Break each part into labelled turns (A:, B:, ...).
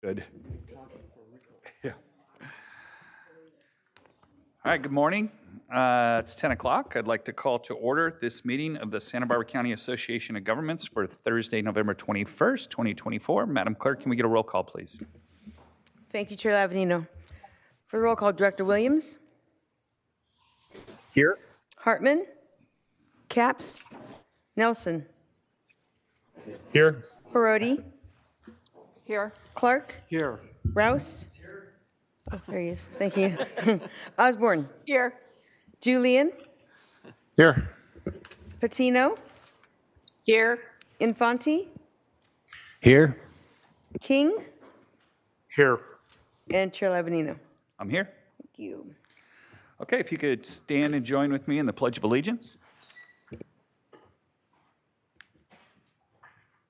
A: Good. Yeah. All right, good morning. It's 10 o'clock. I'd like to call to order this meeting of the Santa Barbara County Association of Governments for Thursday, November 21st, 2024. Madam Clerk, can we get a roll call, please?
B: Thank you, Chair Lavanino. For the roll call, Director Williams.
C: Here.
B: Hartman. Capps. Nelson.
C: Here.
B: Parodi.
D: Here.
B: Clark.
C: Here.
B: Rouse. Oh, there he is. Thank you. Osborne.
D: Here.
B: Julian.
C: Here.
B: Patino.
D: Here.
B: Infanti.
C: Here.
B: King.
C: Here.
B: And Chair Lavanino.
A: I'm here.
B: Thank you.
A: Okay, if you could stand and join with me in the Pledge of Allegiance.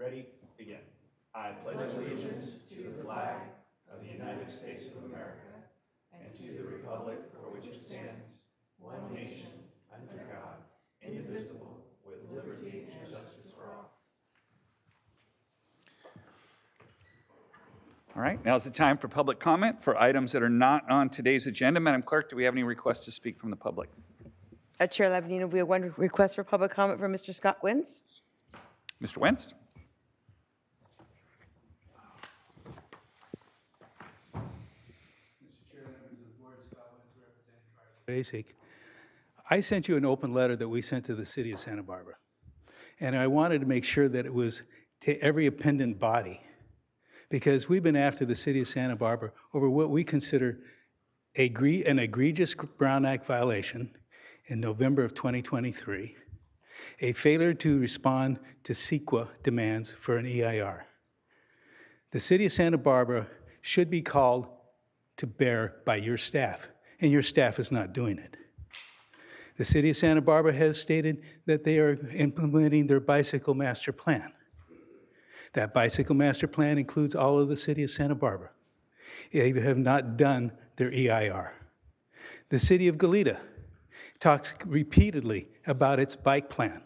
A: Ready? Begin. I pledge allegiance to the flag of the United States of America and to the republic for which it stands, one nation, under God, indivisible, with liberty and justice for all. All right, now's the time for public comment for items that are not on today's agenda. Madam Clerk, do we have any requests to speak from the public?
B: Chair Lavanino, we have one request for public comment from Mr. Scott Wentz.
A: Mr. Wentz?
E: Basic. I sent you an open letter that we sent to the city of Santa Barbara. And I wanted to make sure that it was to every appendant body, because we've been after the city of Santa Barbara over what we consider an egregious Brown Act violation in November of 2023, a failure to respond to CEQA demands for an EIR. The city of Santa Barbara should be called to bear by your staff, and your staff is not doing it. The city of Santa Barbara has stated that they are implementing their bicycle master plan. That bicycle master plan includes all of the city of Santa Barbara. They have not done their EIR. The city of Goleta talks repeatedly about its bike plan.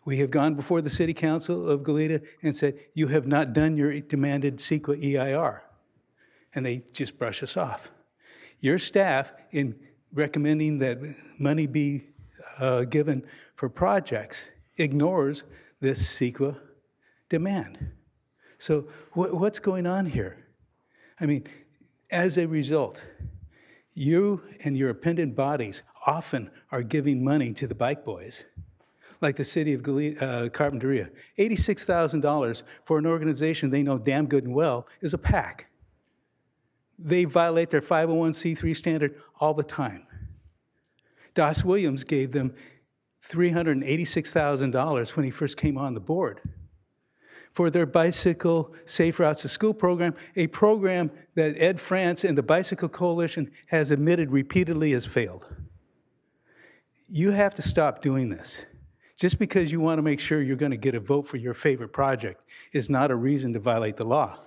E: We have gone before the city council of Goleta and said, you have not done your demanded CEQA EIR. And they just brush us off. Your staff, in recommending that money be given for projects, ignores this CEQA demand. So what's going on here? I mean, as a result, you and your appendant bodies often are giving money to the bike boys, like the city of Carpinteria. $86,000 for an organization they know damn good and well is a PAC. They violate their 501c3 standard all the time. Doss Williams gave them $386,000 when he first came on the board for their Bicycle Safe Routes to School program, a program that Ed France and the Bicycle Coalition has admitted repeatedly has failed. You have to stop doing this. Just because you want to make sure you're going to get a vote for your favorite project is not a reason to violate the law.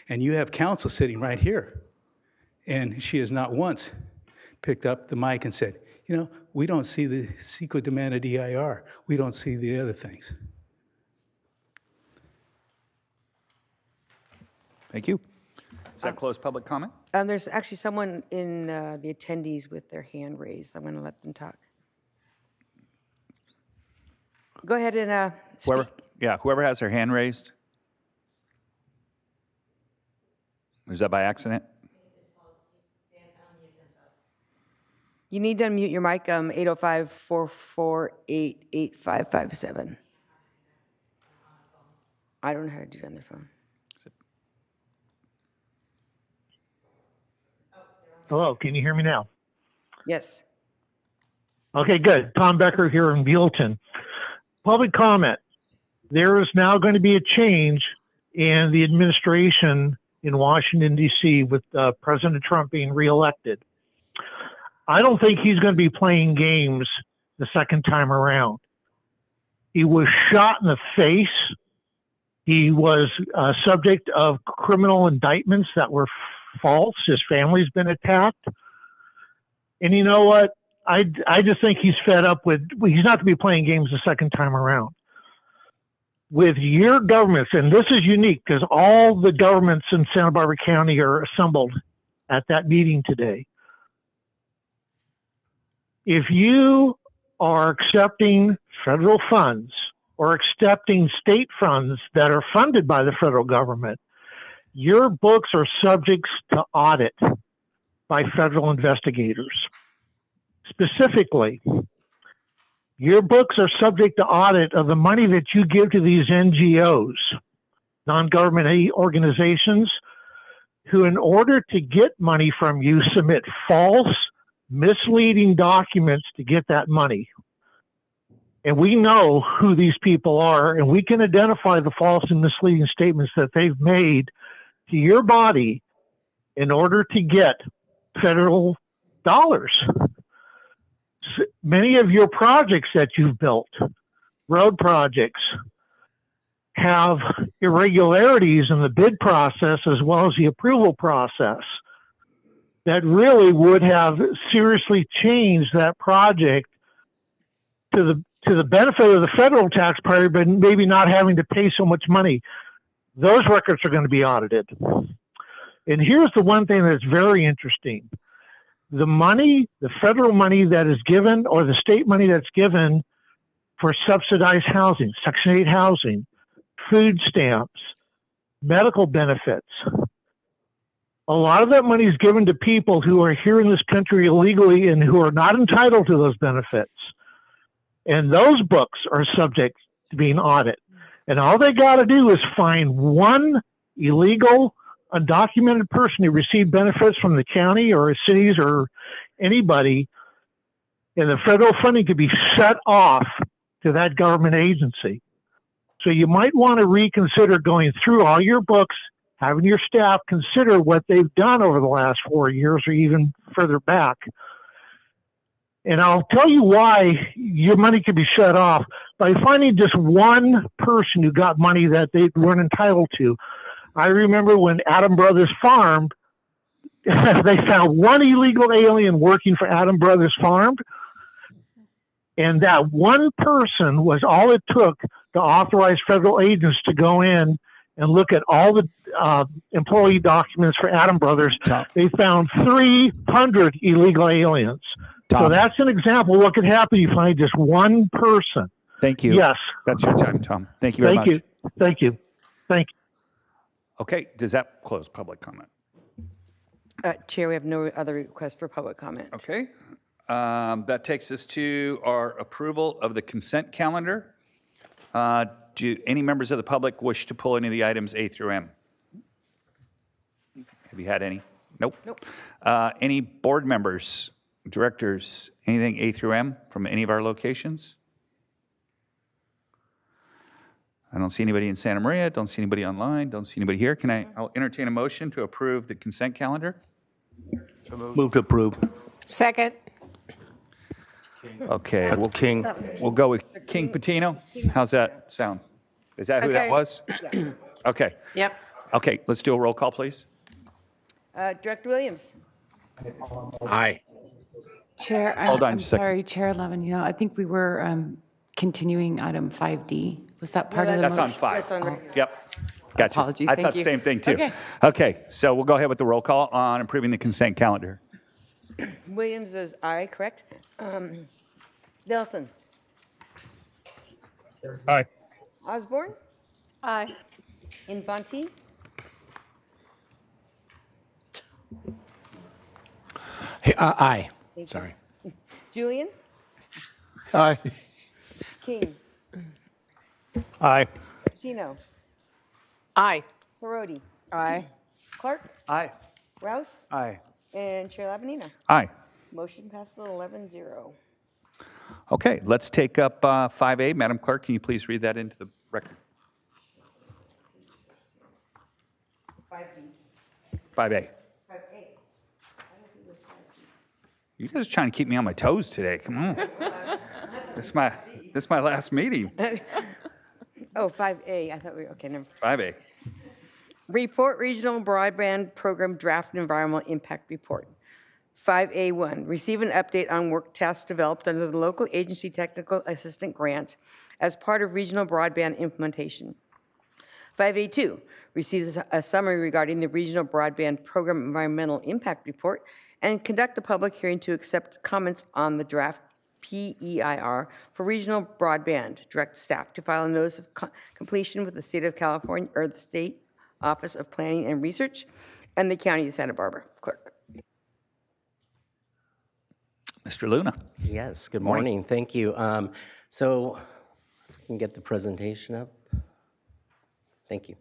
E: And you have counsel sitting right here. And she has not once picked up the mic and said, you know, we don't see the CEQA demanded EIR. We don't see the other things.
A: Thank you. Does that close public comment?
B: There's actually someone in the attendees with their hand raised. I'm going to let them talk. Go ahead and speak.
A: Whoever has their hand raised. Is that by accident?
B: You need to unmute your mic, 805-448-8557. I don't know how to do it on their phone.
F: Hello, can you hear me now?
B: Yes.
F: Okay, good. Tom Becker here in Buellton. Public comment. There is now going to be a change in the administration in Washington, D.C. with President Trump being reelected. I don't think he's going to be playing games the second time around. He was shot in the face. He was subject of criminal indictments that were false. His family's been attacked. And you know what? I just think he's fed up with, he's not to be playing games the second time around. with your governments, and this is unique because all the governments in Santa Barbara County are assembled at that meeting today. If you are accepting federal funds or accepting state funds that are funded by the federal government, your books are subject to audit by federal investigators. Specifically, your books are subject to audit of the money that you give to these NGOs, non-government organizations, who in order to get money from you submit false, misleading documents to get that money. And we know who these people are, and we can identify the false and misleading statements that they've made to your body in order to get federal dollars. Many of your projects that you've built, road projects, have irregularities in the bid process as well as the approval process that really would have seriously changed that project to the benefit of the federal taxpayer, but maybe not having to pay so much money. Those records are going to be audited. And here's the one thing that's very interesting. The money, the federal money that is given, or the state money that's given for subsidized housing, Section 8 housing, food stamps, medical benefits, a lot of that money is given to people who are here in this country illegally and who are not entitled to those benefits. And those books are subject to being audited. And all they got to do is find one illegal, undocumented person who received benefits from the county or cities or anybody, and the federal funding could be shut off to that government agency. So you might want to reconsider going through all your books, having your staff consider what they've done over the last 4 years or even further back. And I'll tell you why your money could be shut off by finding just one person who got money that they weren't entitled to. I remember when Adam Brothers Farm, they found one illegal alien working for Adam Brothers Farm. And that one person was all it took to authorize federal agents to go in and look at all the employee documents for Adam Brothers.
G: Tom.
F: They found 300 illegal aliens.
G: Tom.
F: So that's an example of what could happen. You find just one person.
G: Thank you.
F: Yes.
G: That's your time, Tom. Thank you very much.
F: Thank you.
G: Okay, does that close public comment?
B: Chair, we have no other requests for public comment.
G: Okay. That takes us to our approval of the consent calendar. Do any members of the public wish to pull any of the items A through M? Have you had any? Nope. Any board members, directors, anything A through M from any of our locations? I don't see anybody in Santa Maria, don't see anybody online, don't see anybody here. I'll entertain a motion to approve the consent calendar.
C: Move to approve.
D: Second.
G: Okay,
C: That's King.
G: we'll go with King Patino. How's that sound? Is that who that
D: Okay.
G: was? Okay.
D: Yep.
G: Okay, let's do a roll call, please.
B: Director Williams?
C: Aye.
H: Chair,
G: Hold on
H: I'm
G: just a second.
H: sorry, Chair Levin, I think we were continuing item 5D. Was that part of the
G: That's on
H: motion?
G: 5.
B: That's on regular.
G: Yep. Gotcha.
H: Apologies,
G: I
H: thank
G: thought the
H: you.
G: same thing, too.
H: Okay.
G: Okay, so we'll go ahead with the roll call on approving the consent calendar.
B: Williams is aye, correct? Nelson?
C: Aye.
B: Osborne?
D: Aye.
B: Infante?
C: Hey, aye.
B: Thank you.
C: Sorry.
B: Julian?
C: Aye.
B: King?
C: Aye.
B: Patino?
D: Aye.
B: Parodi?
D: Aye.
B: Clark?
G: Aye.
B: Rouse?
C: Aye.
B: And Chair Lavanina?
G: Aye.
B: Motion passes 11-0.
G: Okay, let's take up 5A. Madam Clerk, can you please read that into the record? 5A.
B: 5A.
G: You guys are trying to keep me on my toes today. Come on. This is my last meeting.
B: Oh, 5A, I thought we were, okay, never.
G: 5A.
B: Report Regional Broadband Program Draft Environmental Impact Report. 5A1, receive an update on work tasks developed under the local agency technical assistant grant as part of regional broadband implementation. 5A2, receives a summary regarding the regional broadband program environmental impact report and conduct a public hearing to accept comments on the draft PEIR for regional broadband. Direct staff to file a notice of completion with the State of California or the State Office of Planning and Research and the County of Santa Barbara. Clerk.
G: Mr. Luna.
I: Yes, good morning. Thank you. So if we can get the presentation up. Thank you.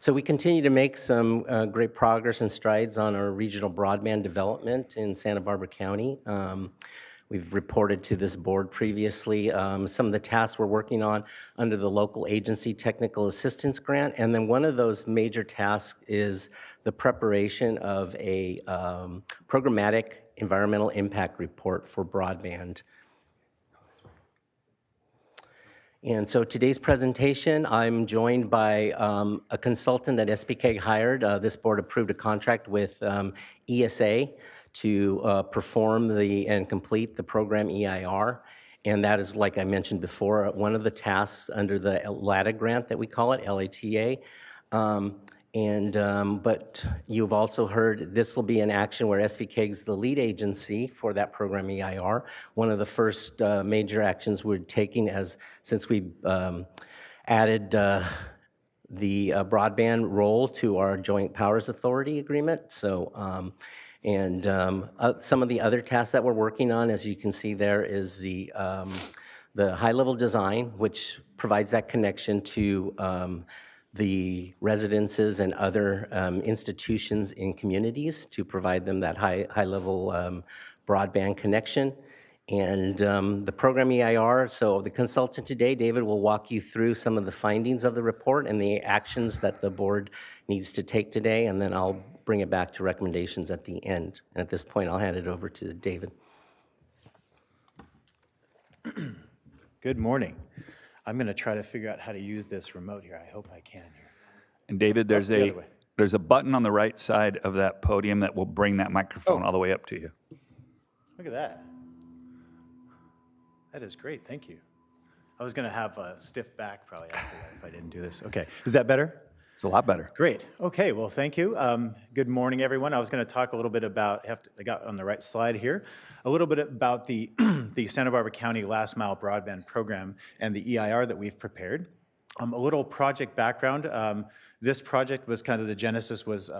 I: So we continue to make some great progress and strides on our regional broadband development in Santa Barbara County. We've reported to this board previously some of the tasks we're working on under the local agency technical assistance grant. And then one of those major tasks is the preparation of a programmatic environmental impact report for broadband. And so today's presentation, I'm joined by a consultant that SBCAG hired. This board approved a contract with ESA to perform and complete the program EIR. And that is, like I mentioned before, one of the tasks under the LATA grant that we call it, LATA. But you've also heard this will be an action where SBCAG is the lead agency for that program EIR. One of the first major actions we're taking since we added the broadband role to our Joint Powers Authority agreement. So, some of the other tasks that we're working on, as you can see there, is the high-level design, which provides that connection to the residences and other institutions in communities to provide them that high-level broadband connection. And the program EIR, so the consultant today, David, will walk you through some of the findings of the report and the actions that the board needs to take today, and then I'll bring it back to recommendations at the end. And at this point, I'll hand it over to David.
A: Good morning. I'm going to try to figure out how to use this remote here. I hope I can here.
G: And David, there's a button on the right side of that podium that will bring that microphone all the way up to you.
A: Look at that. That is great. Thank you. I was going to have a stiff back probably after that if I didn't do this. Okay. Is that better?
G: It's a lot better.
A: Great. Okay. Well, thank you. Good morning, everyone. I was going to talk a little bit about, I got on the right slide here, a little bit about the, the Santa Barbara County Last Mile Broadband Program and the EIR that we've prepared. A little project background. This project was kind of the genesis was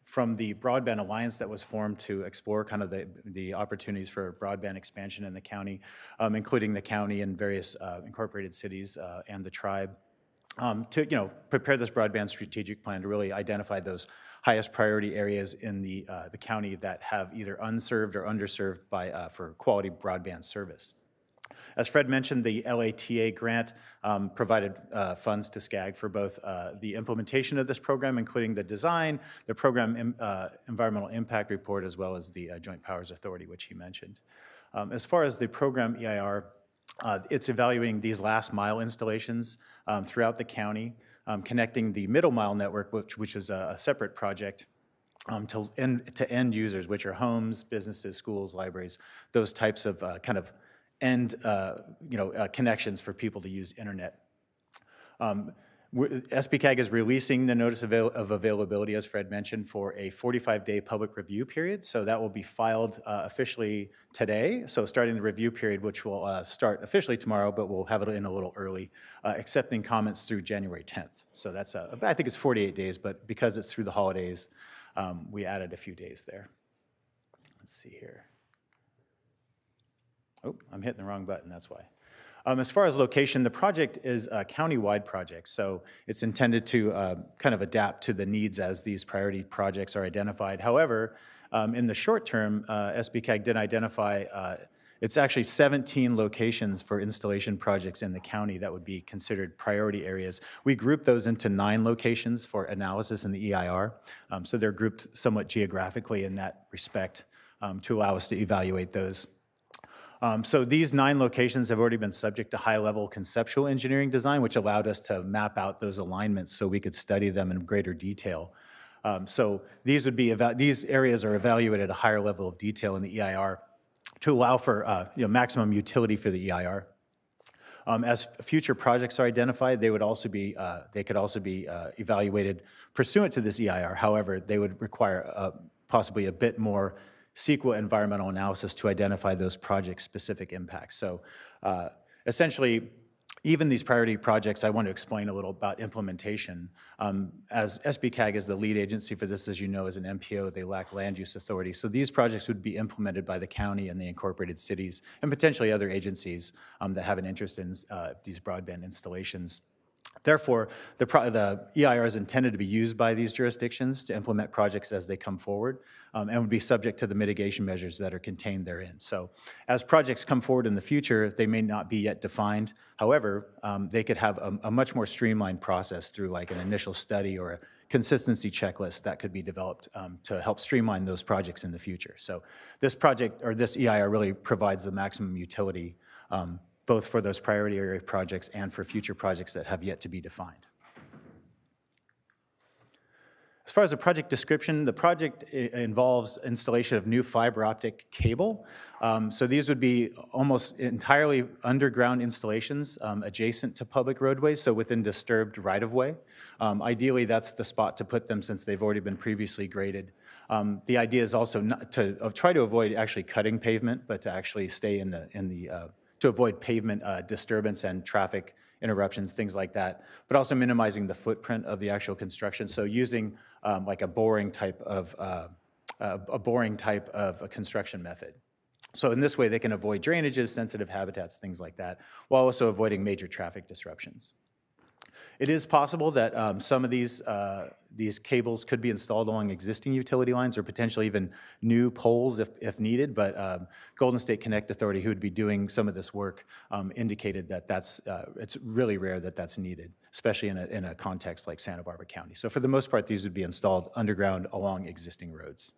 A: from the Broadband Alliance that was formed to explore kind of the opportunities for broadband expansion in the county, including the county and various incorporated cities and the tribe. To prepare this broadband strategic plan to really identify those highest priority areas in the county that have either unserved or underserved for quality broadband service. As Fred mentioned, the LATA grant provided funds to SCAG for both the implementation of this program, including the design, the program environmental impact report, as well as the Joint Powers Authority, which he mentioned. As far as the program EIR, it's evaluating these last mile installations throughout the county, connecting the middle mile network, which is a separate project, to end users, which are homes, businesses, schools, libraries, those types of kind of end connections for people to use internet. SBCAG is releasing the notice of availability, as Fred mentioned, for a 45-day public review period. So that will be filed officially today. So starting the review period, which will start officially tomorrow, but we'll have it in a little early, accepting comments through January 10th. So that's, I think it's 48 days, but because it's through the holidays, we added a few days there. Let's see here. Oh, I'm hitting the wrong button, that's why. As far as location, the project is a county-wide project, so it's intended to kind of adapt to the needs as these priority projects are identified. However, in the short term, SBCAG did identify, it's actually 17 locations for installation projects in the county that would be considered priority areas. We grouped those into 9 locations for analysis in the EIR, so they're grouped somewhat geographically in that respect to allow us to evaluate those. So these 9 locations have already been subject to high-level conceptual engineering design, which allowed us to map out those alignments so we could study them in greater detail. So these would be these areas are evaluated at a higher level of detail in the EIR to allow for maximum utility for the EIR. As future projects are identified, they could also be evaluated pursuant to this EIR. However, they would require possibly a bit more CEQA environmental analysis to identify those project-specific impacts. So essentially, even these priority projects, I want to explain a little about implementation. As SBCAG is the lead agency for this, as you know, as an MPO, they lack land use authority. So these projects would be implemented by the county and the incorporated cities and potentially other agencies that have an interest in these broadband installations. Therefore, the EIR is intended to be used by these jurisdictions to implement projects as they come forward and would be subject to the mitigation measures that are contained therein. So as projects come forward in the future, they may not be yet defined. However, they could have a much more streamlined process through like an initial study or a consistency checklist that could be developed to help streamline those projects in the future. So this project or this EIR really provides the maximum utility both for those priority area projects and for future projects that have yet to be defined. As far as the project description, the project involves installation of new fiber optic cable. So these would be almost entirely underground installations adjacent to public roadways, so within disturbed right-of-way. Ideally, that's the spot to put them since they've already been previously graded. The idea is also not to try to avoid actually cutting pavement, but to actually stay to avoid pavement disturbance and traffic interruptions, things like that, but also minimizing the footprint of the actual construction. So using like a boring type of a construction method. So in this way, they can avoid drainages, sensitive habitats, things like that, while also avoiding major traffic disruptions. It is possible that some of these cables could be installed along existing utility lines or potentially even new poles if needed, but Golden State Connect Authority, who would be doing some of this work, indicated that it's really rare that that's needed, especially in a context like Santa Barbara County. So for the most part, these would be installed underground along existing roads.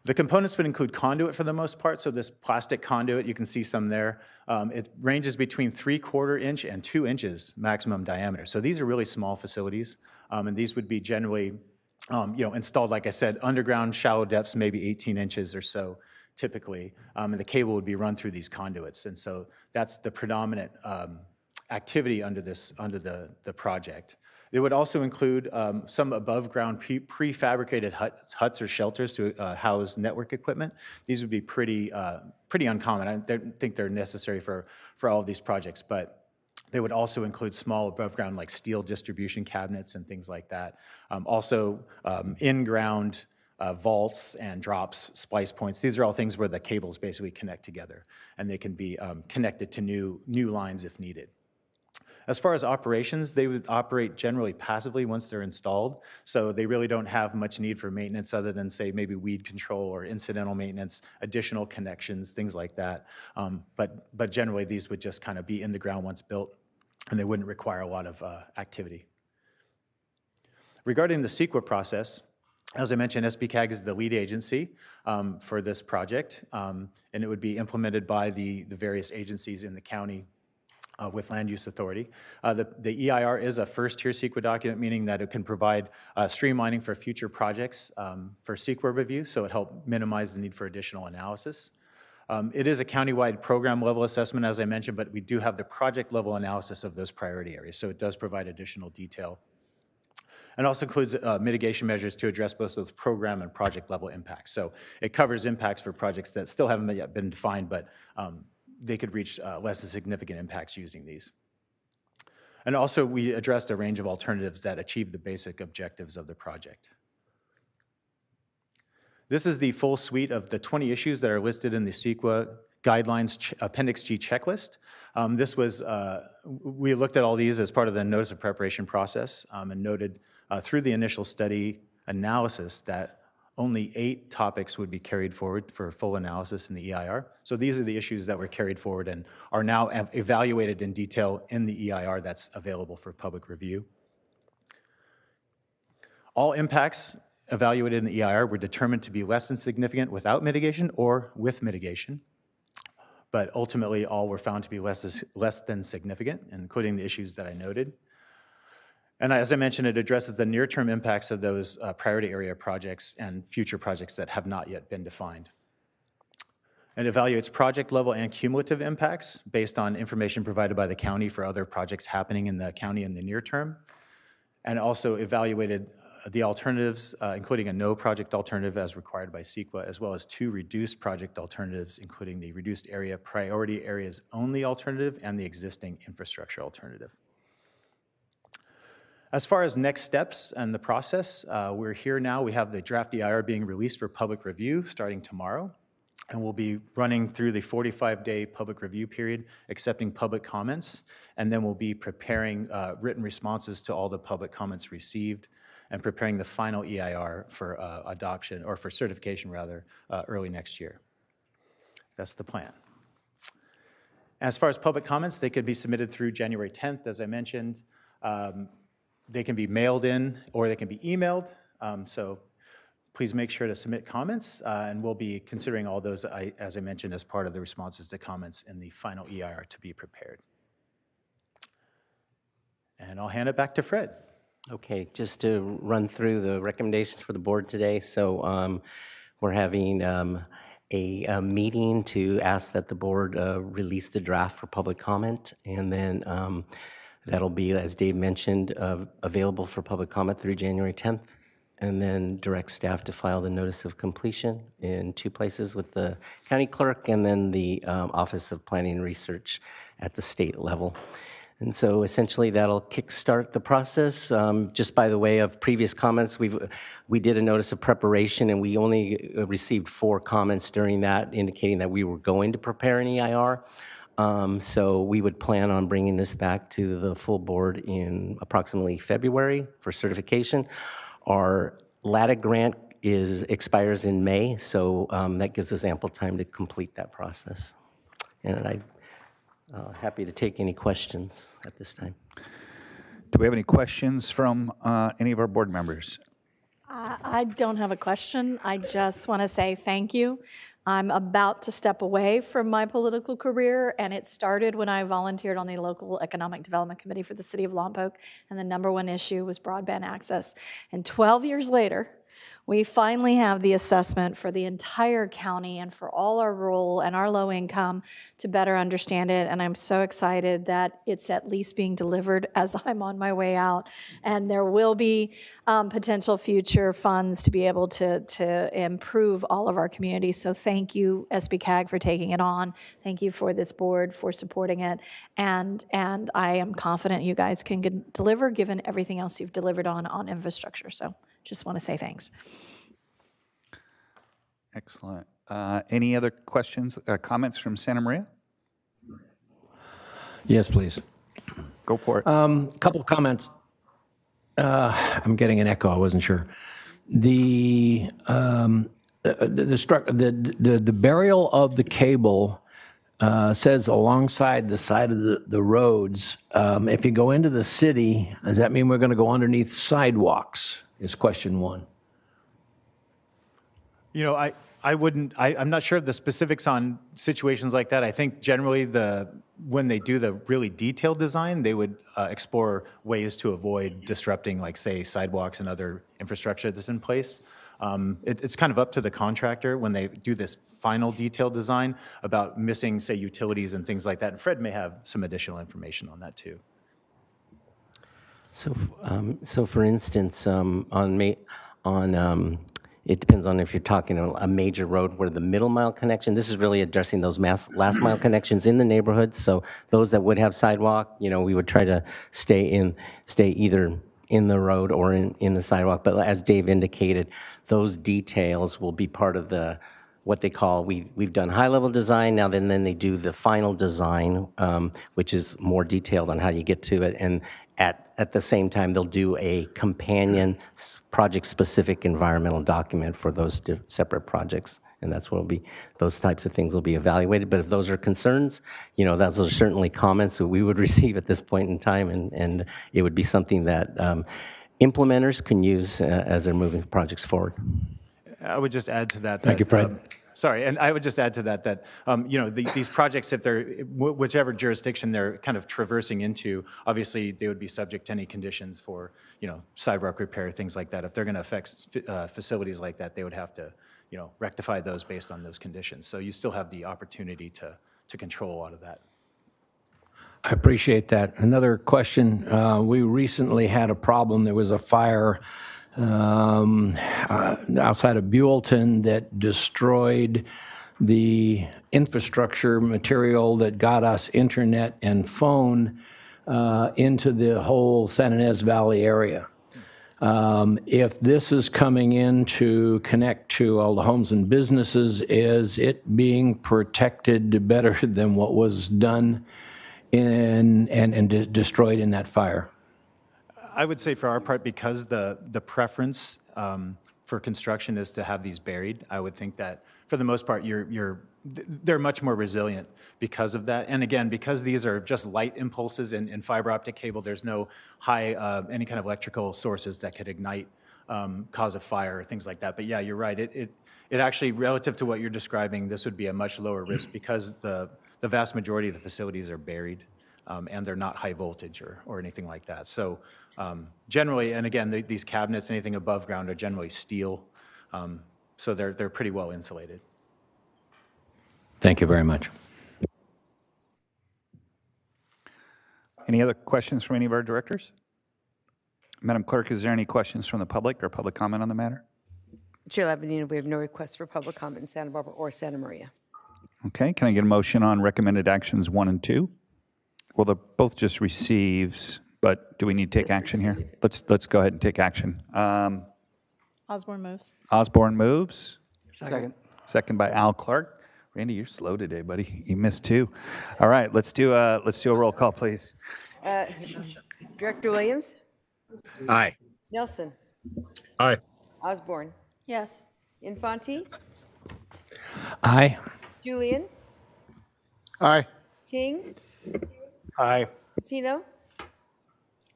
A: The components would include conduit for the most part, so this plastic conduit, you can see some there. It ranges between 3/4 inch and 2 inches maximum diameter. So these are really small facilities, and these would be generally installed, like I said, underground, shallow depths, maybe 18 inches or so typically, and the cable would be run through these conduits. And so that's the predominant activity under the project. It would also include some above-ground prefabricated huts or shelters to house network equipment. These would be pretty uncommon. I don't think they're necessary for all of these projects, but they would also include small above-ground like steel distribution cabinets and things like that. Also in-ground vaults and drops, splice points. These are all things where the cables basically connect together, and they can be connected to new lines if needed. As far as operations, they would operate generally passively once they're installed, so they really don't have much need for maintenance other than, say, maybe weed control or incidental maintenance, additional connections, things like that. But generally, these would just kind of be in the ground once built, and they wouldn't require a lot of activity. Regarding the CEQA process, as I mentioned, SBCAG is the lead agency for this project, and it would be implemented by the various agencies in the county with land use authority. The EIR is a first-tier CEQA document, meaning that it can provide streamlining for future projects for CEQA review, so it helped minimize the need for additional analysis. It is a county-wide program-level assessment, as I mentioned, but we do have the project-level analysis of those priority areas, so it does provide additional detail. And also includes mitigation measures to address both those program and project-level impacts. So it covers impacts for projects that still haven't yet been defined, but they could reach less than significant impacts using these. And also, we addressed a range of alternatives that achieve the basic objectives of the project. This is the full suite of the 20 issues that are listed in the CEQA Guidelines Appendix G checklist. We looked at all these as part of the notice of preparation process and noted through the initial study analysis that only 8 topics would be carried forward for full analysis in the EIR. So these are the issues that were carried forward and are now evaluated in detail in the EIR that's available for public review. All impacts evaluated in the EIR were determined to be less than significant without mitigation or with mitigation, but ultimately all were found to be less than significant, including the issues that I noted. And as I mentioned, it addresses the near-term impacts of those priority area projects and future projects that have not yet been defined. It evaluates project level and cumulative impacts based on information provided by the county for other projects happening in the county in the near term, and also evaluated the alternatives, including a no project alternative as required by CEQA, as well as 2 reduced project alternatives, including the reduced area priority areas only alternative and the existing infrastructure alternative. As far as next steps and the process, we're here now. We have the draft EIR being released for public review starting tomorrow, and we'll be running through the 45-day public review period, accepting public comments, and then we'll be preparing written responses to all the public comments received and preparing the final EIR for adoption, or for certification rather, early next year. That's the plan. As far as public comments, they could be submitted through January 10th, as I mentioned. They can be mailed in or they can be emailed. So please make sure to submit comments, and we'll be considering all those, as I mentioned, as part of the responses to comments in the final EIR to be prepared. And I'll hand it back to Fred.
I: Okay, just to run through the recommendations for the board today. So we're having a meeting to ask that the board release the draft for public comment, and then that'll be, as Dave mentioned, available for public comment through January 10th, and then direct staff to file the notice of completion in 2 places, with the county clerk and then the Office of Planning and Research at the state level. And so essentially that'll kickstart the process. Just by the way of previous comments, we did a notice of preparation, and we only received 4 comments during that, indicating that we were going to prepare an EIR. So we would plan on bringing this back to the full board in approximately February for certification. Our LATA grant expires in May, so that gives us ample time to complete that process. And I'm happy to take any questions at this time.
G: Do we have any questions from any of our board members?
J: I don't have a question. I just want to say thank you. I'm about to step away from my political career, and it started when I volunteered on the local economic development committee for the city of Lompoc, and the #1 issue was broadband access. And 12 years later, we finally have the assessment for the entire county and for all our rural and our low income to better understand it. And I'm so excited that it's at least being delivered as I'm on my way out. And there will be potential future funds to be able to improve all of our communities. So thank you, SBCAG, for taking it on. Thank you for this board for supporting it. And I am confident you guys can deliver, given everything else you've delivered on infrastructure. So just want to say thanks.
G: Excellent. Any other questions, comments from Santa Maria?
C: Yes, please.
G: Go for it.
C: Couple of comments. I'm getting an echo. I wasn't sure. The burial of the cable says alongside the side of the roads. If you go into the city, does that mean we're going to go underneath sidewalks? Is question 1.
A: You know, I'm not sure of the specifics on situations like that. I think generally when they do the really detailed design, they would explore ways to avoid disrupting, like, say, sidewalks and other infrastructure that's in place. It's kind of up to the contractor when they do this final detailed design about missing, say, utilities and things like that. And Fred may have some additional information on that too.
I: So for instance, it depends on if you're talking a major road where the middle mile connection, this is really addressing those last mile connections in the neighborhoods. So those that would have sidewalk, we would try to stay either in the road or in the sidewalk. But as Dave indicated, those details will be part of what they call, we've done high-level design, now then they do the final design, which is more detailed on how you get to it. And at the same time, they'll do a companion project-specific environmental document for those separate projects. And that's what will be, those types of things will be evaluated. But if those are concerns, those are certainly comments that we would receive at this point in time. And it would be something that implementers can use as they're moving projects forward.
A: I would just add to that.
C: Thank you, Fred.
K: sorry, and I would just add to that that these projects, if they're whichever jurisdiction they're kind of traversing into, obviously they would be subject to any conditions for sidewalk repair, things like that. If they're going to affect facilities like that, they would have to rectify those based on those conditions. So you still have the opportunity to control a lot of that.
C: I appreciate that. Another question. We recently had a problem. There was a fire outside of Buellton that destroyed the infrastructure material that got us internet and phone into the whole San Ynez Valley area. If this is coming in to connect to all the homes and businesses, is it being protected better than what was done and destroyed in that fire?
K: I would say for our part, because the preference for construction is to have these buried, I would think that for the most part, they're much more resilient because of that. And again, because these are just light impulses in fiber optic cable, there's no high, any kind of electrical sources that could ignite, cause a fire, or things like that. But yeah, you're right. It actually, relative to what you're describing, this would be a much lower risk because the vast majority of the facilities are buried and they're not high voltage or anything like that. So generally, and again, these cabinets, anything above ground, are generally steel. So they're pretty well insulated.
C: Thank you very much.
G: Any other questions from any of our directors? Madam Clerk, is there any questions from the public or public comment on the matter?
B: Chair Lavanina, we have no requests for public comment in Santa Barbara or Santa Maria.
G: Okay, can I get a motion on recommended actions 1 and 2? Well, they're both just receives, but do we need to take action here? Let's go ahead and take action.
J: Osborne moves.
G: Osborne moves.
A: Second.
G: Second by Al Clark. Randy, you're slow today, buddy. You missed 2. All right, let's do a roll call, please.
B: Director Williams?
A: Aye.
B: Nelson?
F: Aye.
B: Osborne?
J: Yes.
B: Infante?
C: Aye.
B: Julian?
A: Aye.
B: King?
A: Aye.
B: Patino?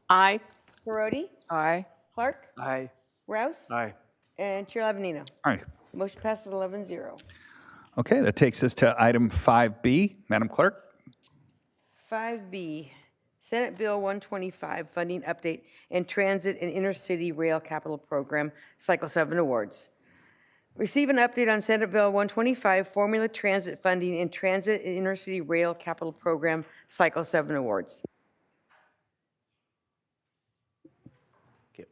D: Aye.
B: Perotti?
D: Aye.
B: Clark?
A: Aye.
B: Rouse?
A: Aye.
B: And Chair Lavanina.
G: All right.
B: Motion passes 11-0.
G: Okay, that takes us to item 5B. Madam Clerk?
B: 5B, Senate Bill 125, Funding Update and Transit and Intercity Rail Capital Program, Cycle 7 Awards. Receive an update on Senate Bill 125, Formula Transit Funding and Transit and Intercity Rail Capital Program, Cycle 7 Awards.
L: Okay.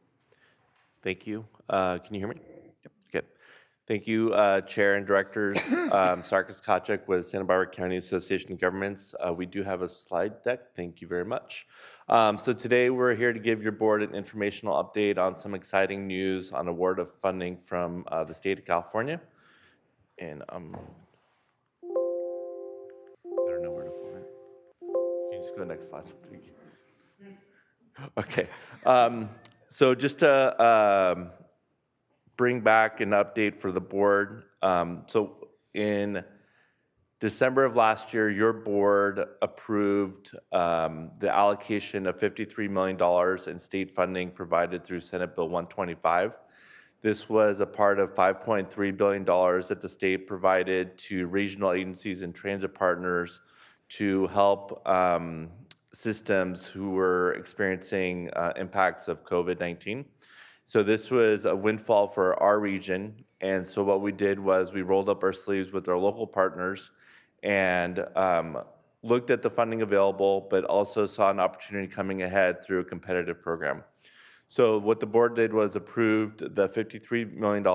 L: Thank you. Can you hear me? Yep. Okay. Thank you, Chair and Directors. Sarkis Kachuk with Santa Barbara County Association of Governments. We do have a slide deck. Thank you very much. So today we're here to give your board an informational update on some exciting news on award of funding from the state of California. And I don't know where to point it. Can you just go to the next slide? Thank you. Okay. So just to bring back an update for the board. So in December of last year, your board approved the allocation of $53 million in state funding provided through Senate Bill 125. This was a part of $5.3 billion that the state provided to regional agencies and transit partners to help systems who were experiencing impacts of COVID-19. So this was a windfall for our region. And so what we did was we rolled up our sleeves with our local partners and looked at the funding available, but also saw an opportunity coming ahead through a competitive program. So what the board did was approved the $53 million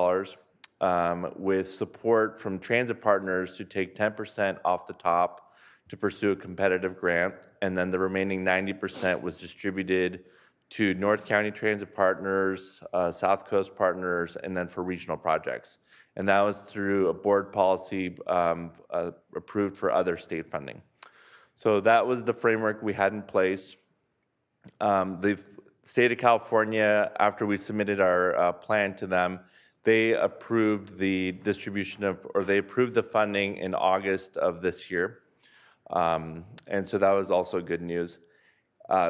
L: with support from transit partners to take 10% off the top to pursue a competitive grant. And then the remaining 90% was distributed to North County Transit Partners, South Coast Partners, and then for regional projects. And that was through a board policy approved for other state funding. So that was the framework we had in place. The state of California, after we submitted our plan to them, they approved the distribution of, or they approved the funding in August of this year. And so that was also good news.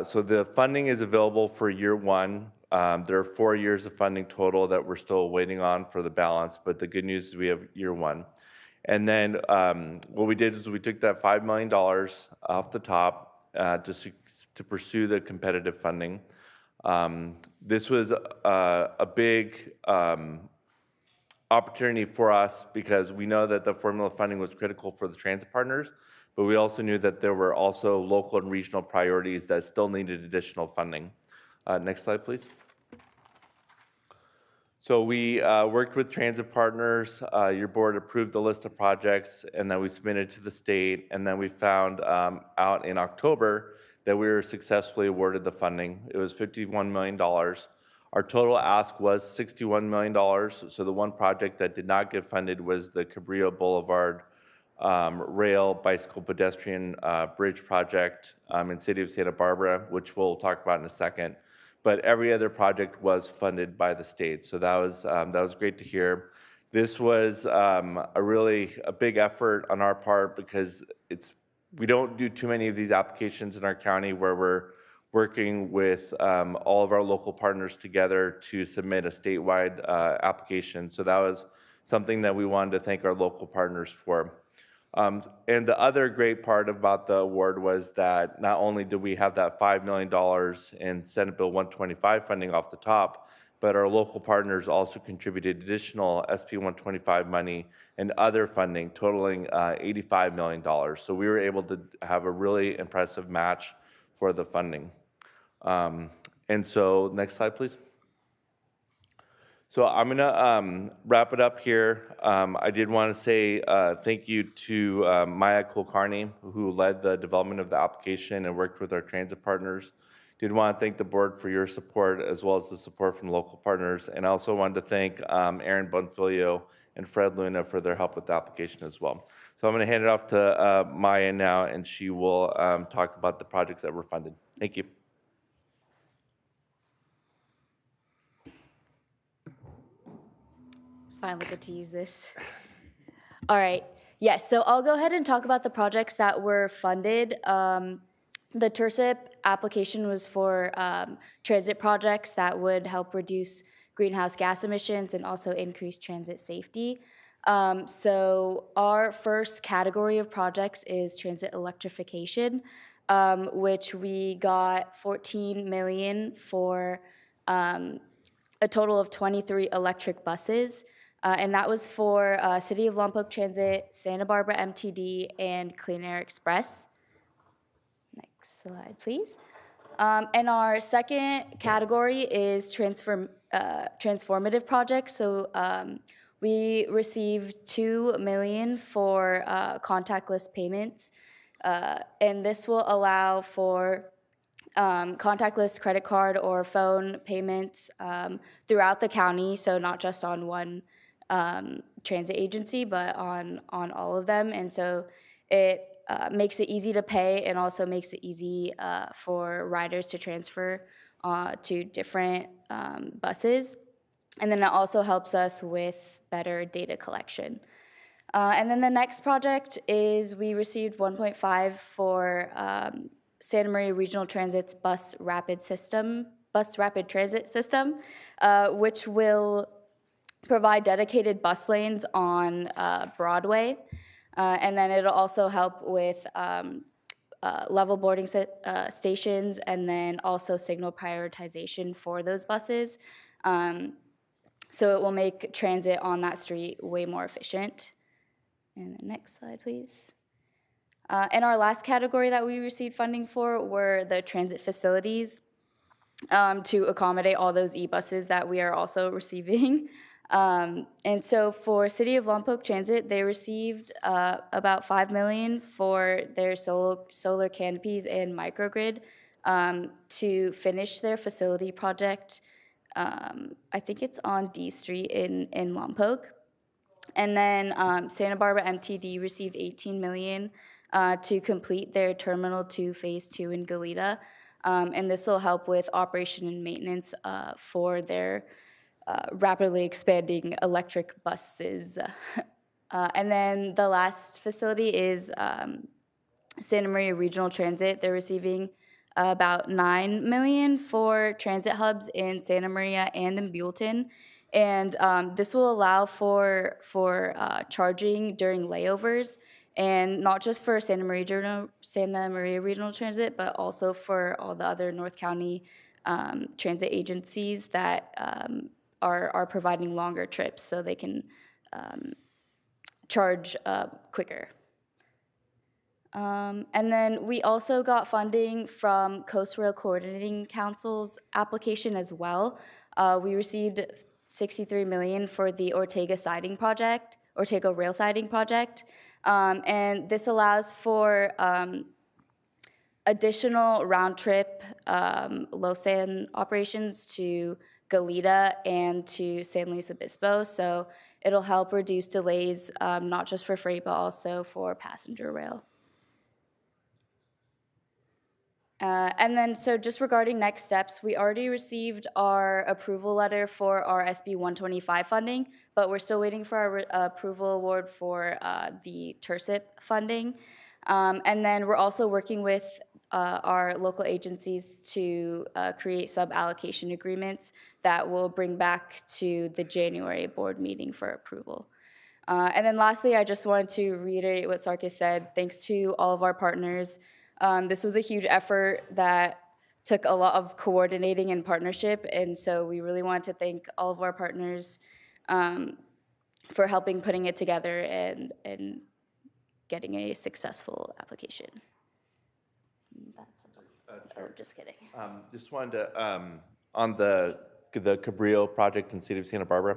L: So the funding is available for year one. There are 4 years of funding total that we're still waiting on for the balance, but the good news is we have year one. And then what we did is we took that $5 million off the top to pursue the competitive funding. This was a big opportunity for us because we know that the formula funding was critical for the transit partners, but we also knew that there were also local and regional priorities that still needed additional funding. Next slide, please. So we worked with transit partners. Your board approved the list of projects, and then we submitted to the state, and then we found out in October that we were successfully awarded the funding. It was $51 million. Our total ask was $61 million. So the one project that did not get funded was the Cabrillo Boulevard rail bicycle pedestrian bridge project in city of Santa Barbara, which we'll talk about in a second. But every other project was funded by the state. So that was great to hear. This was a big effort on our part because we don't do too many of these applications in our county where we're working with all of our local partners together to submit a statewide application. So that was something that we wanted to thank our local partners for. And the other great part about the award was that not only did we have that $5 million in Senate Bill 125 funding off the top, but our local partners also contributed additional SB 125 money and other funding totaling $85 million. So we were able to have a really impressive match for the funding. And so next slide, please. So I'm gonna wrap it up here. I did want to say thank you to Maya Kulkarni, who led the development of the application and worked with our transit partners. Did want to thank the board for your support as well as the support from local partners. And I also wanted to thank Aaron Bonfilio and Fred Luna for their help with the application as well. So I'm going to hand it off to Maya now, and she will talk about the projects that were funded. Thank you.
M: Finally get to use this. All right. Yes, so I'll go ahead and talk about the projects that were funded. The TIRSIP application was for transit projects that would help reduce greenhouse gas emissions and also increase transit safety. So our first category of projects is transit electrification, which we got $14 million for a total of 23 electric buses. And that was for City of Lompoc Transit, Santa Barbara MTD, and Clean Air Express. Next slide, please. And our second category is transformative projects. So we received $2 million for contactless payments. And this will allow for contactless credit card or phone payments throughout the county, so not just on one transit agency, but on all of them. And so it makes it easy to pay and also makes it easy for riders to transfer to different buses. And then it also helps us with better data collection. And then the next project is we received 1.5 for Santa Maria Regional Transit's bus rapid transit system, which will provide dedicated bus lanes on Broadway. And then it'll also help with level boarding stations and then also signal prioritization for those buses. So it will make transit on that street way more efficient. And the next slide, please. And our last category that we received funding for were the transit facilities to accommodate all those e-buses that we are also receiving. And so for City of Lompoc Transit, they received about $5 million for their solar canopies and microgrid to finish their facility project. I think it's on D Street in Lompoc. And then Santa Barbara MTD received $18 million to complete their Terminal 2 Phase 2 in Goleta. And this will help with operation and maintenance for their rapidly expanding electric buses. And then the last facility is Santa Maria Regional Transit. They're receiving about $9 million for transit hubs in Santa Maria and in Buellton. And this will allow for charging during layovers, and not just for Santa Maria Regional Transit, but also for all the other North County transit agencies that are providing longer trips, so they can charge quicker. And then we also got funding from Coast Rail Coordinating Council's application as well. We received $63 million for the Ortega Rail Siding Project. And this allows for additional round-trip low-sand operations to Goleta and to San Luis Obispo. So it'll help reduce delays, not just for freight, but also for passenger rail. And then, so just regarding next steps, we already received our approval letter for our SB 125 funding, but we're still waiting for our approval award for the TRSIP funding. And then we're also working with our local agencies to create sub-allocation agreements that will bring back to the January board meeting for approval. And then lastly, I just wanted to reiterate what Sarkis said. Thanks to all of our partners. This was a huge effort that took a lot of coordinating and partnership, and so we really want to thank all of our partners for helping putting it together and getting a successful application. Just kidding.
L: Just wanted to, on the Cabrillo project in the city of Santa Barbara,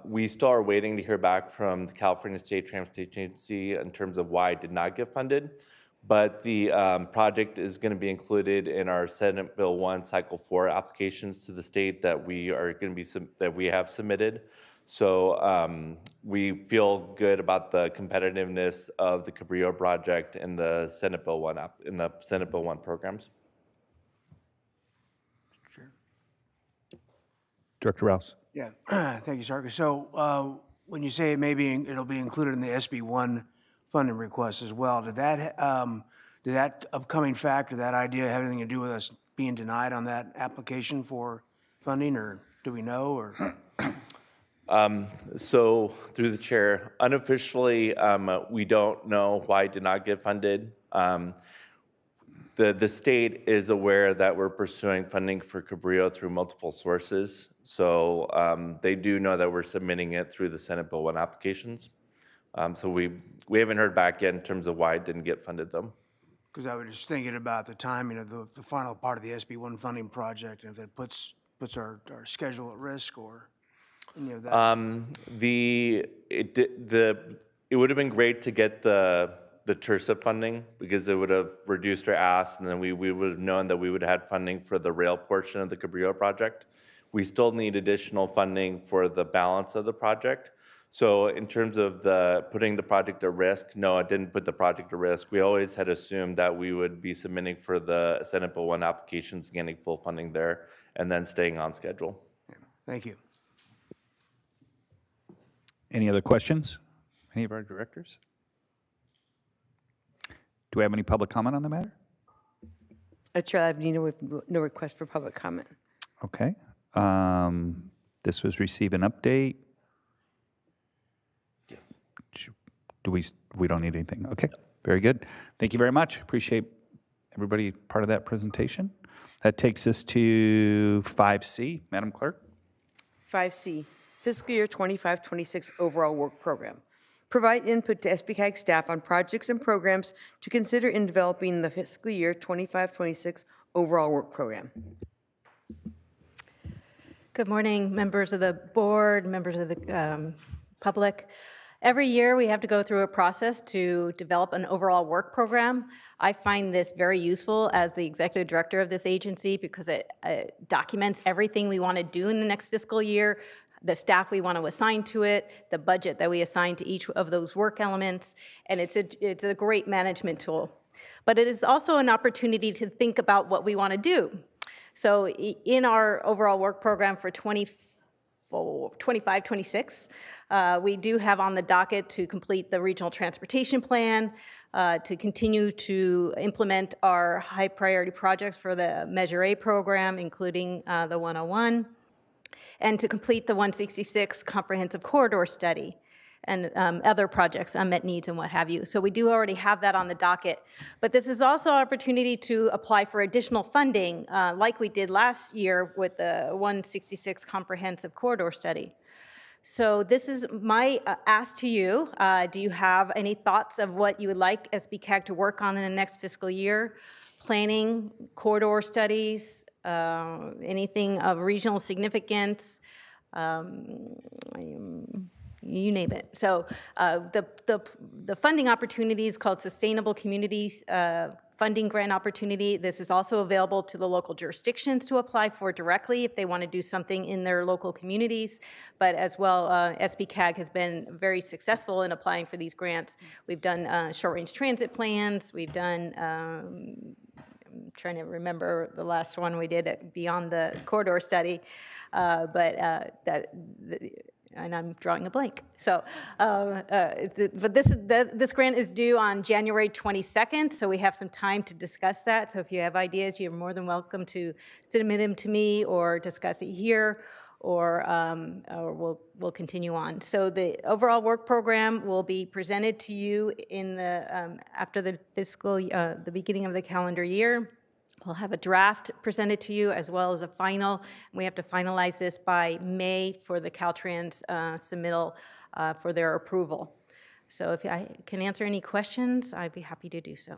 L: we still are waiting to hear back from the California State Transportation Agency in terms of why it did not get funded. But the project is going to be included in our Senate Bill 1 Cycle 4 applications to the state that we are going to be that we have submitted. So we feel good about the competitiveness of the Cabrillo project in the Senate Bill 1 programs.
N: Sure.
G: Director Rouse.
N: Yeah, thank you, Sarkis. So when you say maybe it'll be included in the SB 1 funding request as well, did that upcoming fact or that idea have anything to do with us being denied on that application for funding, or do we know, or?
L: So through the chair, unofficially, we don't know why it did not get funded. The state is aware that we're pursuing funding for Cabrillo through multiple sources. So they do know that we're submitting it through the Senate Bill 1 applications. So we haven't heard back yet in terms of why it didn't get funded, though.
N: Because I was just thinking about the timing of the final part of the SB 1 funding project, and if it puts our schedule at risk or any of that.
L: It would have been great to get the TRSIP funding, because it would have reduced our ask, and then we would have known that we would have had funding for the rail portion of the Cabrillo project. We still need additional funding for the balance of the project. So in terms of putting the project at risk, no, it didn't put the project at risk. We always had assumed that we would be submitting for the Senate Bill 1 applications, getting full funding there, and then staying on schedule.
N: Yeah. Thank you.
G: Any other questions? Any of our directors? Do we have any public comment on the matter?
B: Chair, I have no request for public comment.
G: Okay. This was receive an update.
L: Yes.
G: We don't need anything. Okay. Very good. Thank you very much. Appreciate everybody part of that presentation. That takes us to 5C, Madam Clerk.
B: 5C, fiscal year 25-26 overall work program. Provide input to SBCAG staff on projects and programs to consider in developing the fiscal year 25-26 overall work program.
O: Good morning, members of the board, members of the public. Every year we have to go through a process to develop an overall work program. I find this very useful as the executive director of this agency because it documents everything we want to do in the next fiscal year, the staff we want to assign to it, the budget that we assign to each of those work elements, and it's a great management tool. But it is also an opportunity to think about what we want to do. So in our overall work program for 25-26, we do have on the docket to complete the regional transportation plan, to continue to implement our high priority projects for the Measure A program, including the 101. and to complete the 166 comprehensive corridor study and other projects, unmet needs and what have you. So we do already have that on the docket. But this is also an opportunity to apply for additional funding like we did last year with the 166 comprehensive corridor study. So this is my ask to you. Do you have any thoughts of what you would like SBCAG to work on in the next fiscal year? Planning, corridor studies, anything of regional significance, you name it. So the funding opportunity is called Sustainable Communities Funding Grant Opportunity. This is also available to the local jurisdictions to apply for directly if they want to do something in their local communities. But as well, SBCAG has been very successful in applying for these grants. We've done short-range transit plans. We've done I'm trying to remember the last one we did beyond the corridor study, and I'm drawing a blank. So, but this grant is due on January 22nd, so we have some time to discuss that. So if you have ideas, you're more than welcome to submit them to me or discuss it here, or we'll continue on. So the overall work program will be presented to you in the after the the beginning of the calendar year. We'll have a draft presented to you as well as a final. We have to finalize this by May for the Caltrans submittal for their approval. So if I can answer any questions, I'd be happy to do so.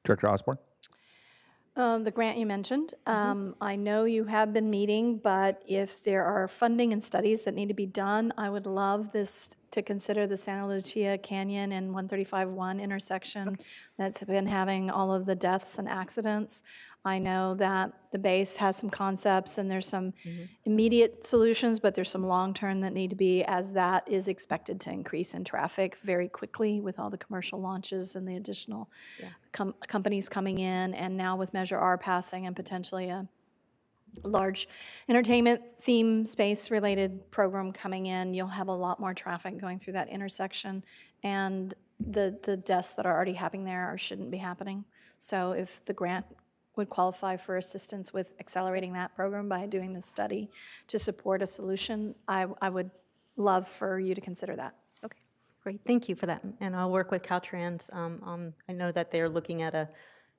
G: Director Osborne?
J: The grant you mentioned, I know you have been meeting, but if there are funding and studies that need to be done, I would love this to consider the Santa Lucia Canyon and 135-1 intersection that's been having all of the deaths and accidents. I know that the base has some concepts and there's some immediate solutions, but there's some long-term that need to be, as that is expected to increase in traffic very quickly with all the commercial launches and the additional companies coming in, and now with Measure R passing and potentially a large entertainment theme space related program coming in, you'll have a lot more traffic going through that intersection, and the deaths that are already happening there shouldn't be happening. So if the grant would qualify for assistance with accelerating that program by doing this study to support a solution, I would love for you to consider that.
O: Okay, great, thank you for that. And I'll work with Caltrans I know that they're looking at a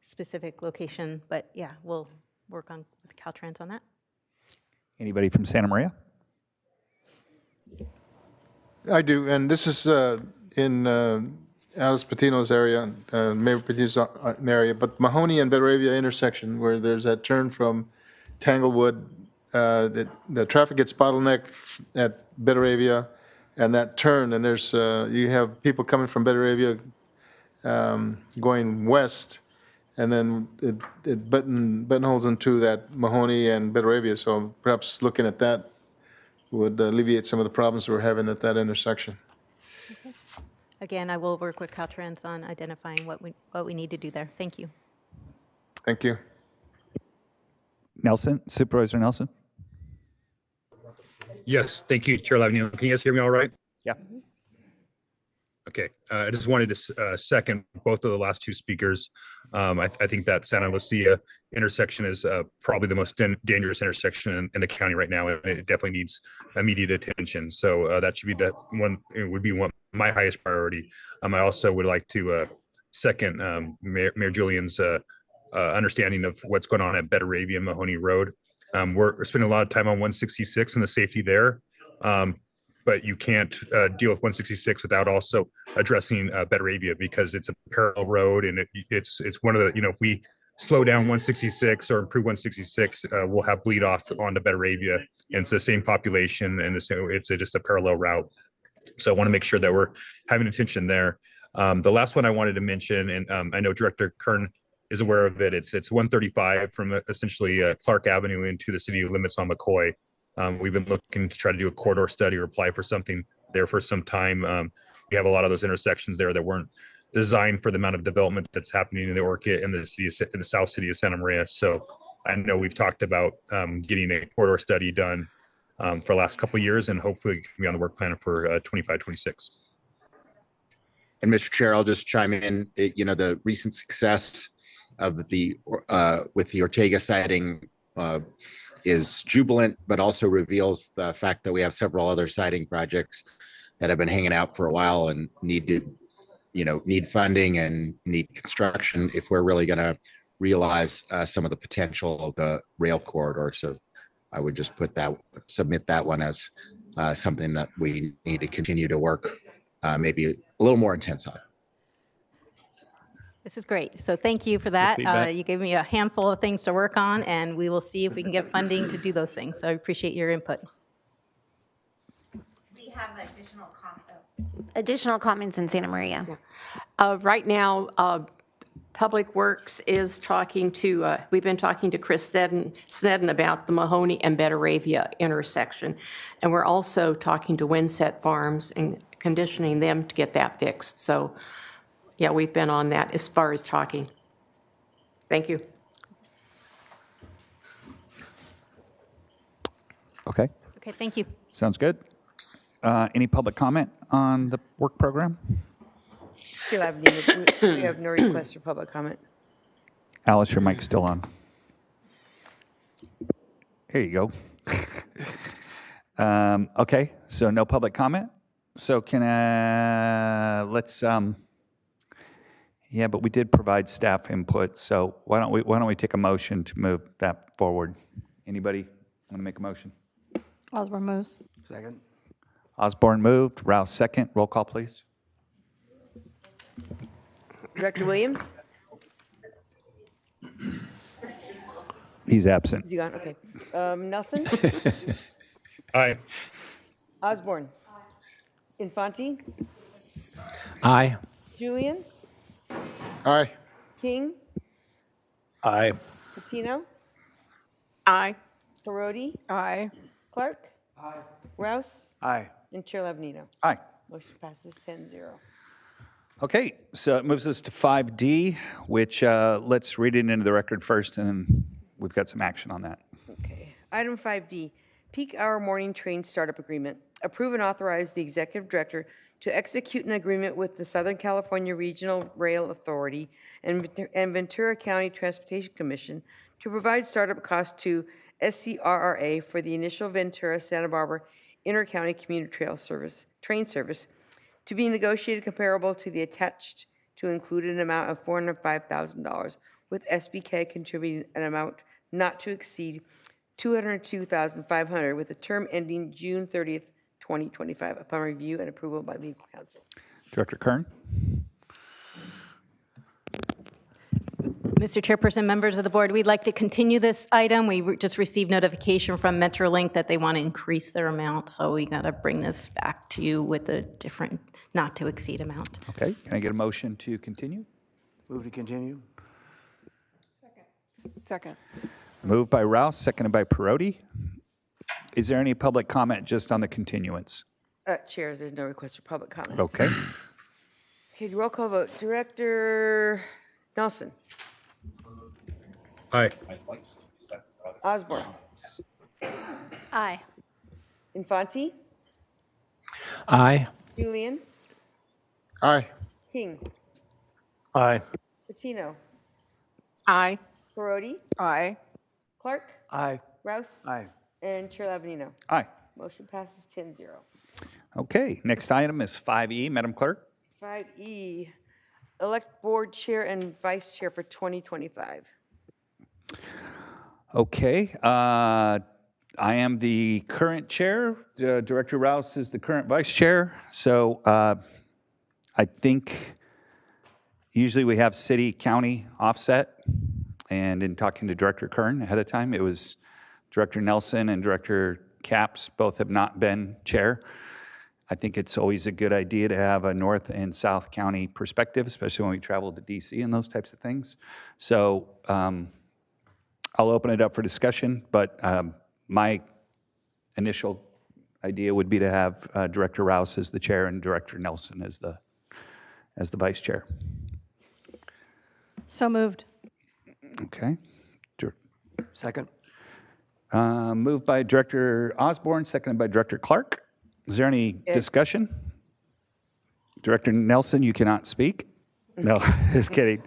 O: specific location, but yeah, we'll work on with Caltrans on that.
G: Anybody from Santa Maria?
P: I do, and this is in Alice Patino's area, Mayor Patino's area, but Mahoney and Belravia intersection, where there's that turn from Tanglewood, the traffic gets bottlenecked at Belravia, and that turn, and there's you have people coming from Belravia going west, and then it buttonholes into that Mahoney and Belravia. So perhaps looking at that would alleviate some of the problems we're having at that intersection.
O: Okay. Again, I will work with Caltrans on identifying what we need to do there. Thank you.
P: Thank you.
G: Nelson, Supervisor Nelson?
Q: Yes, thank you, Chair Lavigno. Can you guys hear me all right?
G: Yeah.
Q: Okay, I just wanted to second both of the last two speakers. I think that Santa Lucia intersection is probably the most dangerous intersection in the county right now, and it definitely needs immediate attention. So that should be the one. It would be my highest priority. I also would like to second Mayor Julian's understanding of what's going on at Belravia Mahoney Road. We're spending a lot of time on 166 and the safety there. But you can't deal with 166 without also addressing Belravia, because it's a parallel road, and it's one of the, if we slow down 166 or improve 166, we'll have bleed off onto Belravia, and it's the same population, and it's just a parallel route. So I want to make sure that we're having attention there. The last one I wanted to mention, and I know Director Kern is aware of it, it's 135 from essentially Clark Avenue into the city limits on McCoy. We've been looking to try to do a corridor study or apply for something there for some time. We have a lot of those intersections there that weren't designed for the amount of development that's happening in the Orchid and in the South City of Santa Maria. So I know we've talked about getting a corridor study done for the last couple of years, and hopefully it can be on the work plan for 25-26.
R: And Mr. Chair, I'll just chime in. The recent success of with the Ortega siding is jubilant, but also reveals the fact that we have several other siding projects that have been hanging out for a while and need funding and need construction if we're really going to realize some of the potential of the rail corridor. So I would just submit that one as something that we need to continue to work maybe a little more intense on.
O: This is great. So thank you for that.
G: feedback.
O: You gave me a handful of things to work on, and we will see if we can get funding to do those things. So I appreciate your input.
S: We have additional comments in Santa Maria.
D: Right now, Public Works is talking to, we've been talking to Chris Sneddon about the Mahoney and Betaravia intersection. And we're also talking to Windset Farms and conditioning them to get that fixed. So, yeah, we've been on that as far as talking. Thank you.
G: Okay,
O: Okay, thank you.
G: sounds good. Any public comment on the work program?
B: Still have needed, we have no request for public comment.
G: Alice, your mic's still on. Here you go. Okay, so no public comment. So can yeah, but we did provide staff input. So why don't we take a motion to move that forward? Anybody want to make a motion?
J: Osborne moves.
N: Second.
G: Osborne moved. Rouse second. Roll call, please.
B: Director Williams?
G: He's absent.
B: Is he gone? Okay. Nelson?
Q: Aye.
B: Osborne? Infante?
C: Aye.
B: Julian?
P: Aye.
B: King?
C: Aye.
B: Patino?
D: Aye.
B: Parodi?
H: Aye.
B: Clark? Aye. Rouse?
N: Aye.
B: And Chair Lavanino.
G: Aye.
B: Motion passes 10-0.
G: Okay, so it moves us to 5D, which let's read it into the record first, and then we've got some action on that.
B: Okay. Item 5D, peak hour morning train startup agreement. Approve and authorize the executive director to execute an agreement with the Southern California Regional Rail Authority and Ventura County Transportation Commission to provide startup costs to SCRRA for the initial Ventura-Santa Barbara Inter-County Commuter Train Service to be negotiated comparable to the attached to include an amount of $405,000, with SBCAG contributing an amount not to exceed $202,500, with a term ending June 30th, 2025, upon review and approval by legal counsel.
G: Director Kern?
O: Mr. Chairperson, members of the board, we'd like to continue this item. We just received notification from Metrolink that they want to increase their amount, so we got to bring this back to you with a different not to exceed amount.
G: Okay, can I get a motion to continue?
N: Move to continue.
H: Second.
G: Moved by Rouse, seconded by Parodi. Is there any public comment just on the continuance?
B: Chairs, there's no request for public comment.
G: Okay.
B: Okay, roll call vote. Director Nelson?
Q: Aye.
B: Osborne?
J: Aye.
B: Infante?
C: Aye.
B: Julian?
P: Aye.
B: King?
C: Aye.
B: Patino?
D: Aye.
B: Parodi?
H: Aye.
B: Clark?
N: Aye.
B: Rouse?
N: Aye.
B: And Chair Lavanino.
G: Aye.
B: Motion passes 10-0.
G: Okay, next item is 5E, Madam Clerk.
B: 5E, elect board chair and vice chair for 2025.
G: Okay, I am the current chair. Director Rouse is the current vice chair. So I think usually we have city-county offset. And in talking to Director Kern ahead of time, it was Director Nelson and Director Capps both have not been chair. I think it's always a good idea to have a North and South County perspective, especially when we travel to DC and those types of things. So I'll open it up for discussion, but my initial idea would be to have Director Rouse as the chair and Director Nelson as the vice chair.
J: So moved.
G: Okay.
N: Second.
G: Moved by Director Osborne, seconded by Director Clark. Is there any discussion? Director Nelson, you cannot speak. No, just kidding.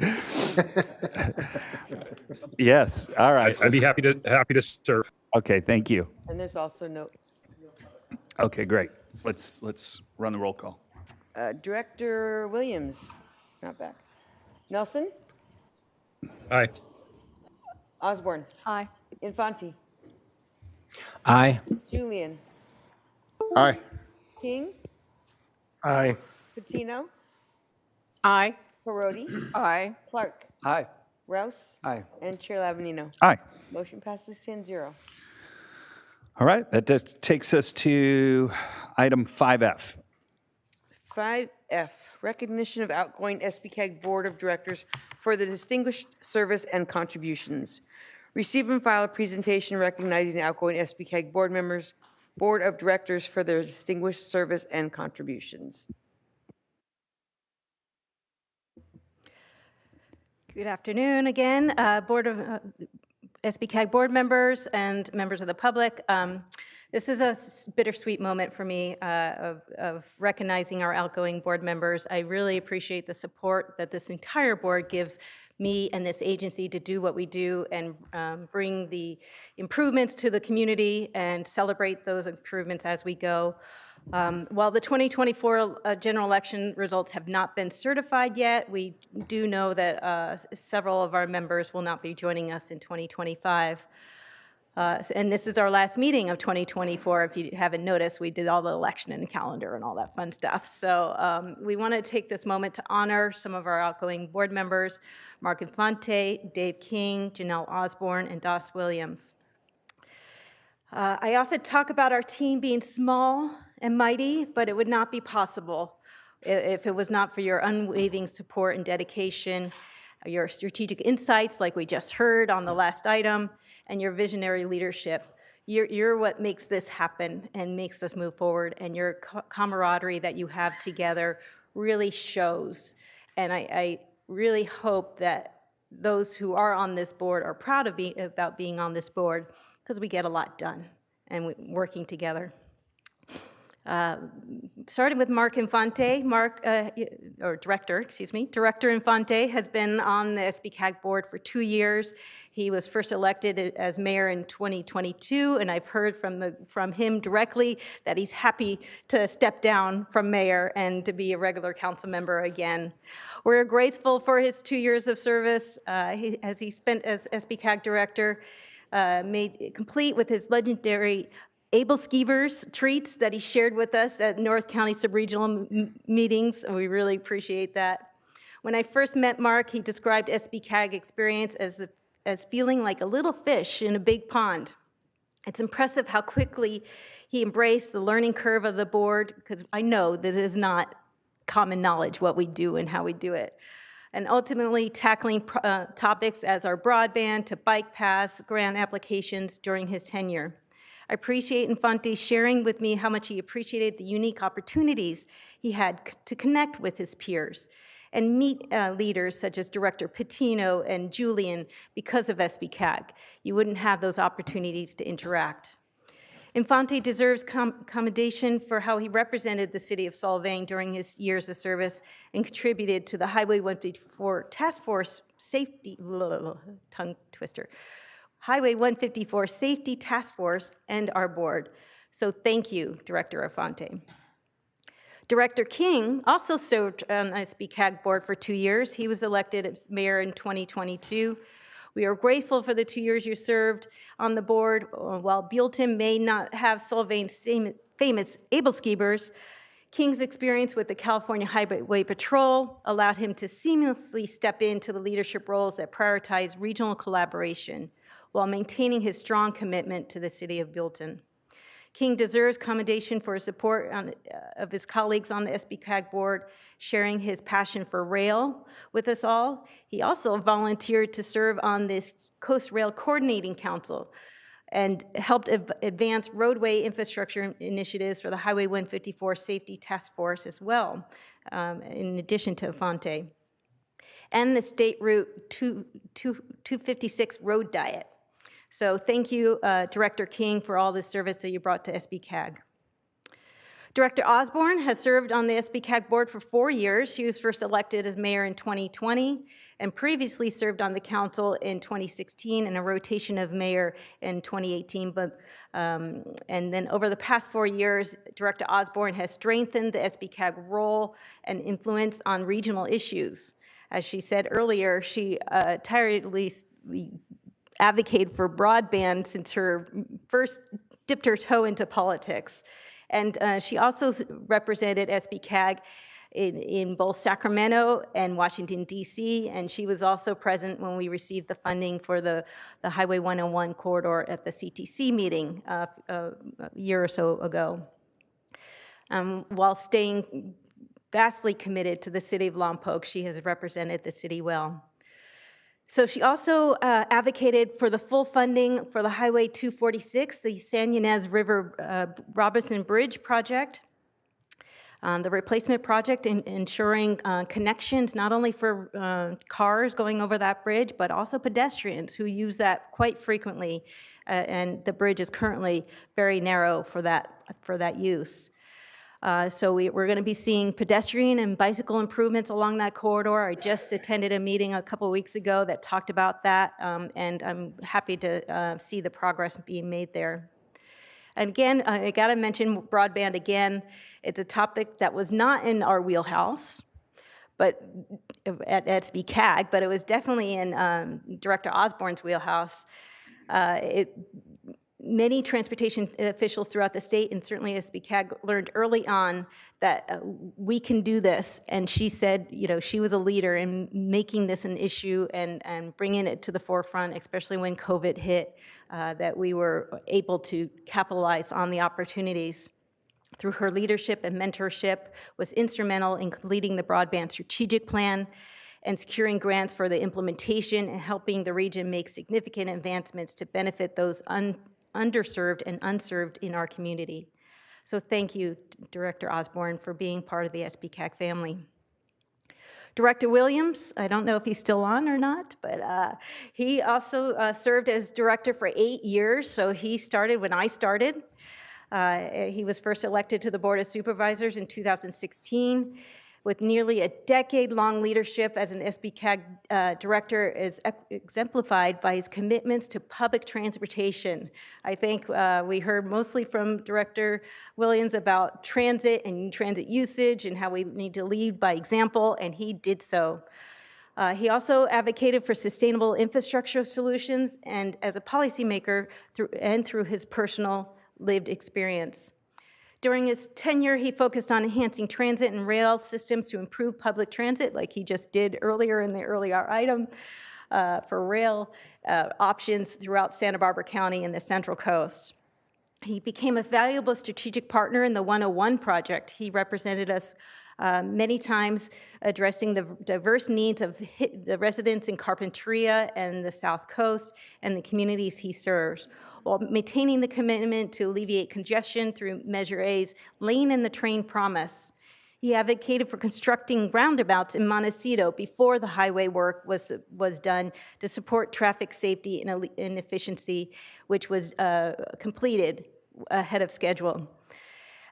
G: Yes, all right.
Q: I'd be happy to serve.
G: Okay, thank you.
B: And there's also no,
G: Okay, great. Let's run the roll call.
B: Director Williams, not back. Nelson?
Q: Aye.
B: Osborne?
J: Aye.
B: Infante?
C: Aye.
B: Julian?
P: Aye.
B: King?
N: Aye.
B: Patino?
D: Aye.
B: Parodi?
H: Aye.
B: Clark?
G: Aye.
B: Rouse?
N: Aye.
B: And Chair Lavanino.
G: Aye.
B: Motion passes 10-0.
G: All right, that just takes us to item 5F.
B: 5F, recognition of outgoing SBCAG Board of Directors for the distinguished service and contributions. Receive and file a presentation recognizing the outgoing SBCAG Board members, Board of Directors for their distinguished service and contributions.
O: Good afternoon again, SBCAG board members and members of the public. This is a bittersweet moment for me of recognizing our outgoing board members. I really appreciate the support that this entire board gives me and this agency to do what we do and bring the improvements to the community and celebrate those improvements as we go. While the 2024 general election results have not been certified yet, we do know that several of our members will not be joining us in 2025. And this is our last meeting of 2024. If you haven't noticed, we did all the election and calendar and all that fun stuff. So we want to take this moment to honor some of our outgoing board members, Mark Infante, Dave King, Janelle Osborne, and Doss Williams. I often talk about our team being small and mighty, but it would not be possible if it was not for your unwavering support and dedication, your strategic insights like we just heard on the last item, and your visionary leadership. You're what makes this happen and makes us move forward, and your camaraderie that you have together really shows. And I really hope that those who are on this board are proud of about being on this board, because we get a lot done and working together. Starting with Mark Infante, Director Infante has been on the SBCAG board for 2 years. He was first elected as mayor in 2022, and I've heard from him directly that he's happy to step down from mayor and to be a regular council member again. We're grateful for his 2 years of service as he spent as SBCAG director, made complete with his legendary Able Skeevers treats that he shared with us at North County Subregional meetings, and we really appreciate that. When I first met Mark, he described SBCAG experience as feeling like a little fish in a big pond. It's impressive how quickly he embraced the learning curve of the board, because I know that it is not common knowledge what we do and how we do it. And ultimately tackling topics as our broadband to bike paths, grant applications during his tenure. I appreciate Infante sharing with me how much he appreciated the unique opportunities he had to connect with his peers and meet leaders such as Director Patino and Julian because of SBCAG. You wouldn't have those opportunities to interact. Infante deserves commendation for how he represented the city of Solvang during his years of service and contributed to the Highway 154 Task Force Safety, tongue twister, Highway 154 Safety Task Force and our board. So thank you, Director Infante. Director King also served on the SBCAG board for 2 years. He was elected as mayor in 2022. We are grateful for the 2 years you served on the board. While Buellton may not have Solvang's famous Able Skeevers, King's experience with the California Highway Patrol allowed him to seamlessly step into the leadership roles that prioritize regional collaboration while maintaining his strong commitment to the city of Buellton. King deserves commendation for his support of his colleagues on the SBCAG board, sharing his passion for rail with us all. He also volunteered to serve on this Coast Rail Coordinating Council and helped advance roadway infrastructure initiatives for the Highway 154 Safety Task Force as well, in addition to Infante, and the State Route 256 Road Diet. So thank you, Director King, for all the service that you brought to SBCAG. Director Osborne has served on the SBCAG board for 4 years. She was first elected as mayor in 2020 and previously served on the council in 2016 and a rotation of mayor in 2018. And then over the past 4 years, Director Osborne has strengthened the SBCAG role and influence on regional issues. As she said earlier, she tirelessly advocated for broadband since her first dipped her toe into politics. And she also represented SBCAG in both Sacramento and Washington, D.C., and she was also present when we received the funding for the Highway 101 corridor at the CTC meeting a year or so ago, while staying vastly committed to the city of Lompoc. She has represented the city well. So she also advocated for the full funding for the Highway 246, the San Ynez River Robinson Bridge project, the replacement project, ensuring connections not only for cars going over that bridge, but also pedestrians who use that quite frequently. And the bridge is currently very narrow for that use. So we're going to be seeing pedestrian and bicycle improvements along that corridor. I just attended a meeting a couple weeks ago that talked about that, and I'm happy to see the progress being made there. And again, I got to mention broadband again. It's a topic that was not in our wheelhouse, but at SBCAG, but it was definitely in Director Osborne's wheelhouse. Many transportation officials throughout the state, and certainly SBCAG, learned early on that we can do this. And she said, she was a leader in making this an issue and bringing it to the forefront, especially when COVID hit, that we were able to capitalize on the opportunities. Through her leadership and mentorship, was instrumental in completing the broadband strategic plan and securing grants for the implementation and helping the region make significant advancements to benefit those underserved and unserved in our community. So thank you, Director Osborne, for being part of the SBCAG family. Director Williams, I don't know if he's still on or not, but he also served as director for 8 years, so he started when I started. He was first elected to the Board of Supervisors in 2016. With nearly a decade-long leadership as an SBCAG director is exemplified by his commitments to public transportation. I think we heard mostly from Director Williams about transit and transit usage and how we need to lead by example, and he did so. He also advocated for sustainable infrastructure solutions and as a policymaker through his personal lived experience. During his tenure, he focused on enhancing transit and rail systems to improve public transit, like he just did earlier in the earlier item, for rail options throughout Santa Barbara County and the Central Coast. He became a valuable strategic partner in the 101 project. He represented us many times addressing the diverse needs of the residents in Carpinteria and the South Coast and the communities he serves, while maintaining the commitment to alleviate congestion through Measure A's Lane in the Train Promise. He advocated for constructing roundabouts in Montecito before the highway work was done to support traffic safety and efficiency, which was completed ahead of schedule.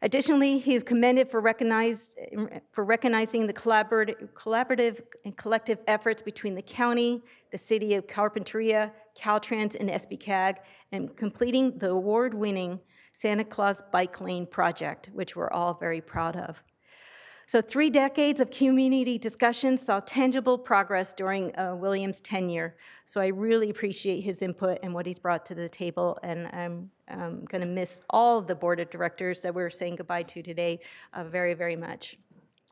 O: Additionally, he is commended for recognizing the collaborative and collective efforts between the county, the city of Carpinteria, Caltrans, and SBCAG, and completing the award-winning Santa Claus Bike Lane project, which we're all very proud of. So 3 decades of community discussions saw tangible progress during Williams' tenure. So I really appreciate his input and what he's brought to the table, and I'm going to miss all of the board of directors that we're saying goodbye to today very, very much.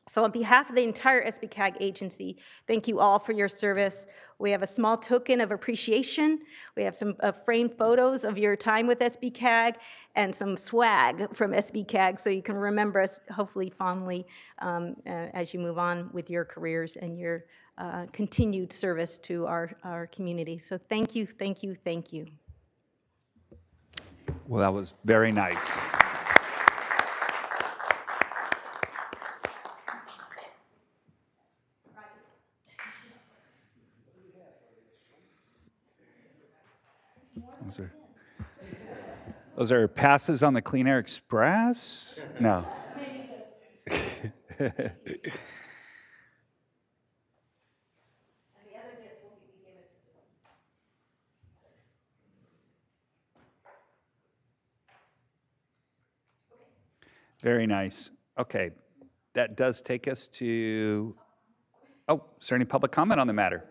O: So on behalf of the entire SBCAG agency, thank you all for your service. We have a small token of appreciation. We have some framed photos of your time with SBCAG and some swag from SBCAG so you can remember us hopefully fondly as you move on with your careers and your continued service to our community. So thank you, thank you, thank you.
G: Well, that was very nice. Those are passes on the Clean Air Express? No. Very nice. Okay, that does take us to, oh, is there any public comment on the matter?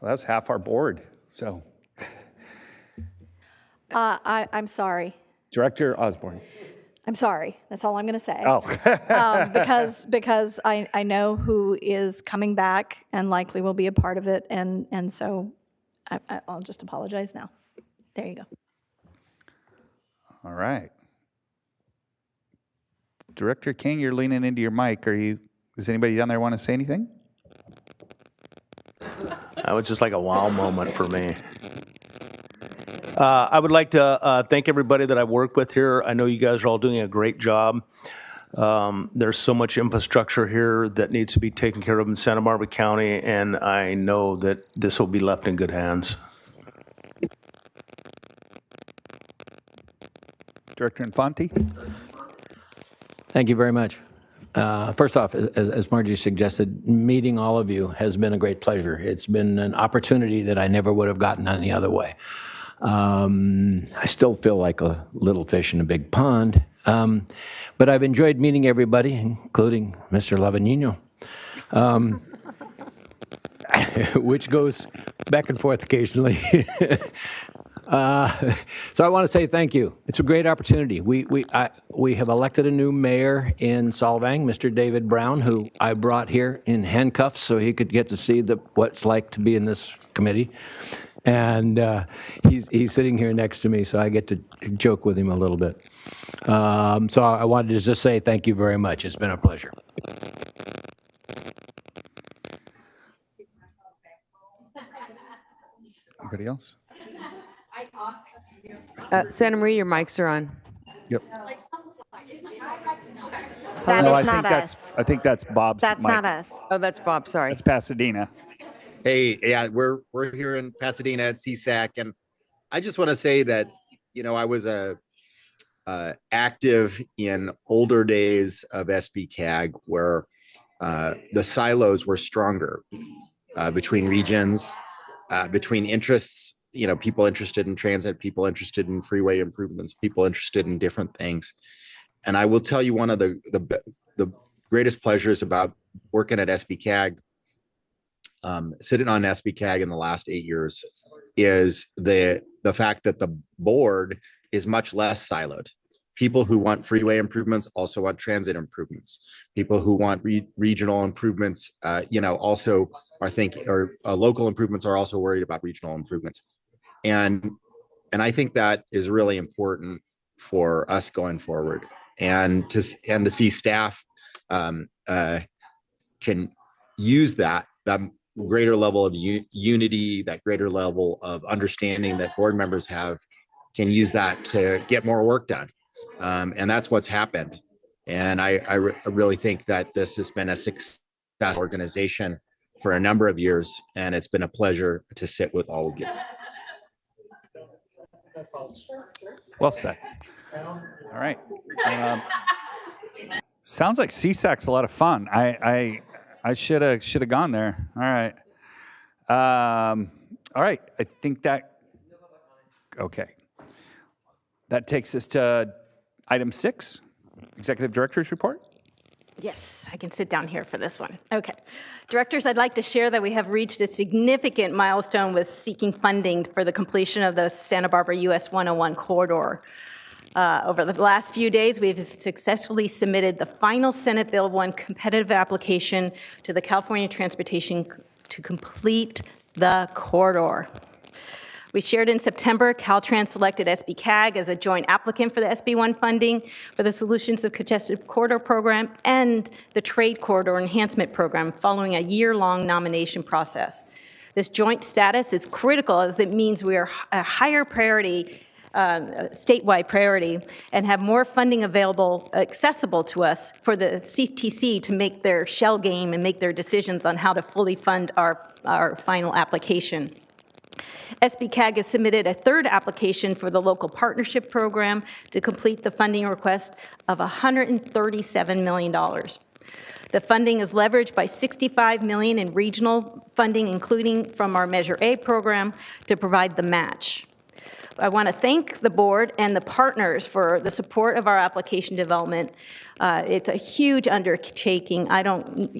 G: Well, that's half our board, so.
J: I'm sorry.
G: Director Osborne.
J: I'm sorry. That's all I'm going to say.
G: Oh.
J: Because I know who is coming back and likely will be a part of it, and so I'll just apologize now. There you go.
G: All right. Director King, you're leaning into your mic. Does anybody down there want to say anything?
T: That was just like a wow moment for me. I would like to thank everybody that I've worked with here. I know you guys are all doing a great job. There's so much infrastructure here that needs to be taken care of in Santa Barbara County, and I know that this will be left in good hands.
G: Director Infante?
C: Thank you very much. First off, as Margie suggested, meeting all of you has been a great pleasure. It's been an opportunity that I never would have gotten any other way. I still feel like a little fish in a big pond, but I've enjoyed meeting everybody, including Mr. Lavanino, which goes back and forth occasionally. So I want to say thank you. It's a great opportunity. We have elected a new mayor in Solvang, Mr. David Brown, who I brought here in handcuffs so he could get to see what it's like to be in this committee. And he's sitting here next to me, so I get to joke with him a little bit. So I wanted to just say thank you very much. It's been a pleasure.
G: Anybody else?
B: Santa Maria, your mics are on.
G: Yep.
S: That
G: No,
S: is not us.
G: I think that's Bob's
S: That's
G: mic.
S: not us.
B: Oh, that's Bob, sorry.
G: That's Pasadena.
R: Hey, yeah, we're here in Pasadena at SBCAG, and I just want to say that, I was active in older days of SBCAG where the silos were stronger between regions, between interests, people interested in transit, people interested in freeway improvements, people interested in different things. And I will tell you, one of the greatest pleasures about working at SBCAG, sitting on SBCAG in the last 8 years, is the fact that the board is much less siloed. People who want freeway improvements also want transit improvements. People who want regional improvements, also are thinking, or local improvements are also worried about regional improvements. And I think that is really important for us going forward. And to see staff can use that greater level of unity, that greater level of understanding that board members have, can use that to get more work done. And that's what's happened. And I really think that this has been a successful organization for a number of years, and it's been a pleasure to sit with all of you.
G: Well said. All right. Sounds like CSAC's a lot of fun. I should have gone there. All right. All right. I think that. Okay. That takes us to item 6, Executive Director's Report.
O: Yes, I can sit down here for this one. Okay. Directors, I'd like to share that we have reached a significant milestone with seeking funding for the completion of the Santa Barbara US 101 corridor. Over the last few days, we've successfully submitted the final Senate Bill 1 competitive application to the California Transportation to complete the corridor. We shared in September, Caltrans selected SBCAG as a joint applicant for the SB1 funding for the Solutions of Congested Corridor Program and the Trade Corridor Enhancement Program following a year-long nomination process. This joint status is critical as it means we are a higher priority, statewide priority, and have more funding available, accessible to us for the CTC to make their shell game and make their decisions on how to fully fund our final application. SBCAG has submitted a third application for the local partnership program to complete the funding request of $137 million. The funding is leveraged by $65 million in regional funding, including from our Measure A program, to provide the match. I want to thank the board and the partners for the support of our application development. It's a huge undertaking. I don't,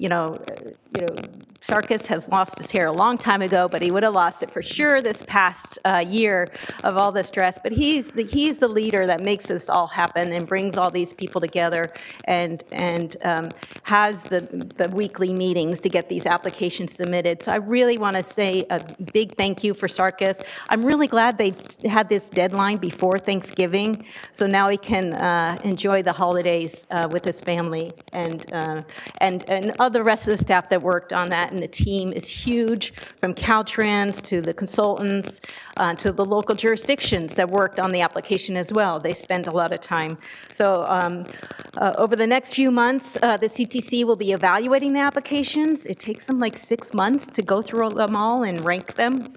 O: Sarkis has lost his hair a long time ago, but he would have lost it for sure this past year of all the stress. But he's the leader that makes this all happen and brings all these people together and has the weekly meetings to get these applications submitted. So I really want to say a big thank you for Sarkis. I'm really glad they had this deadline before Thanksgiving, so now he can enjoy the holidays with his family and all the rest of the staff that worked on that. And the team is huge, from Caltrans to the consultants to the local jurisdictions that worked on the application as well. They spent a lot of time. So over the next few months, the CTC will be evaluating the applications. It takes them like 6 months to go through them all and rank them.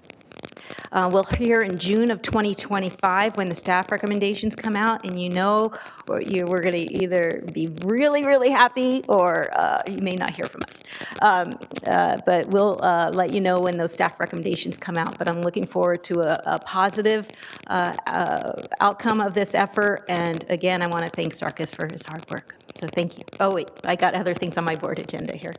O: We'll hear in June of 2025 when the staff recommendations come out, and we're going to either be really, really happy or you may not hear from us. But we'll let you know when those staff recommendations come out. But I'm looking forward to a positive outcome of this effort. And again, I want to thank Sarkis for his hard work. So thank you. Oh, wait, I got other things on my board agenda here.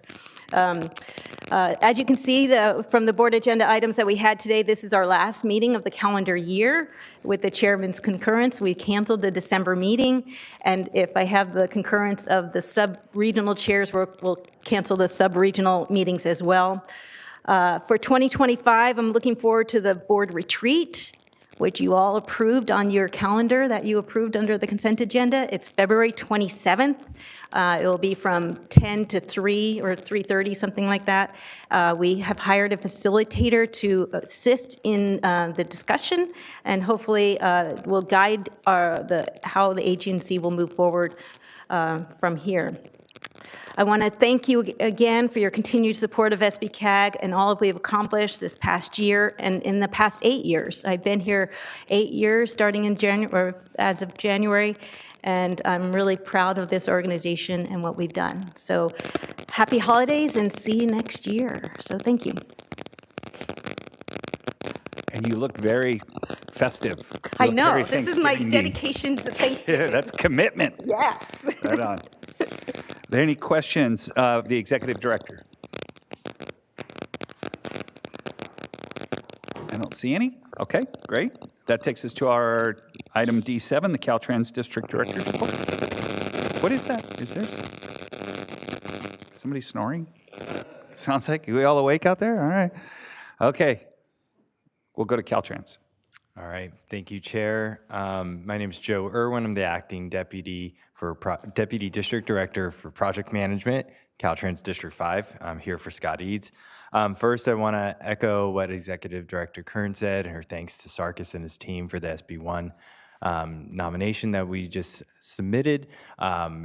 O: As you can see from the board agenda items that we had today, this is our last meeting of the calendar year. With the chairman's concurrence, we canceled the December meeting. And if I have the concurrence of the sub-regional chairs, we'll cancel the sub-regional meetings as well. For 2025, I'm looking forward to the board retreat, which you all approved on your calendar, that you approved under the consent agenda. It's February 27th. It will be from 10 to 3 or 3:30, something like that. We have hired a facilitator to assist in the discussion, and hopefully will guide how the agency will move forward from here. I want to thank you again for your continued support of SBCAG and all that we've accomplished this past year and in the past 8 years. I've been here 8 years, starting in January, or as of January, and I'm really proud of this organization and what we've done. So happy holidays and see you next year. So thank you.
G: And you look very festive.
O: I know. This is my dedication to Thanksgiving.
G: Yeah, that's commitment.
O: Yes.
G: Right on. Are there any questions of the executive director? I don't see any. Okay, great. That takes us to our item D7, the Caltrans District Director's report. What is that? Is there somebody snoring? Sounds like, are we all awake out there? All right. Okay. We'll go to Caltrans.
U: All right. Thank you, Chair. My name is Joe Irwin. I'm the acting deputy district director for project management, Caltrans District 5. I'm here for Scott Eads. First, I want to echo what Executive Director Kern said. Her thanks to Sarkis and his team for the SB1 nomination that we just submitted.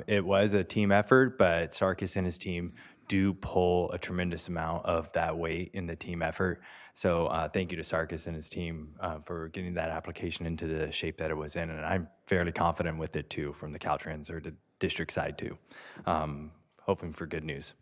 U: It was a team effort, but Sarkis and his team do pull a tremendous amount of that weight in the team effort. So thank you to Sarkis and his team for getting that application into the shape that it was in. And I'm fairly confident with it too, from the Caltrans or the district side too. Hoping for good news.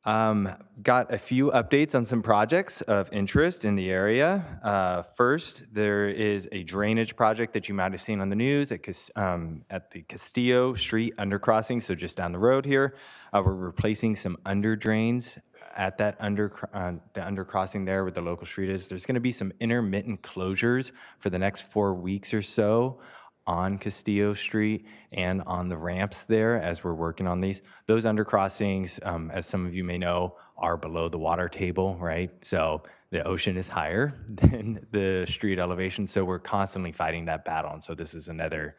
U: Got a few updates on some projects of interest in the area. First, there is a drainage project that you might have seen on the news at the Castillo Street undercrossing, so just down the road here. We're replacing some under drains at that the undercrossing there where the local street is. There's going to be some intermittent closures for the next 4 weeks or so on Castillo Street and on the ramps there as we're working on these. Those undercrossings, as some of you may know, are below the water table, right? So the ocean is higher than the street elevation, so we're constantly fighting that battle. And so this is another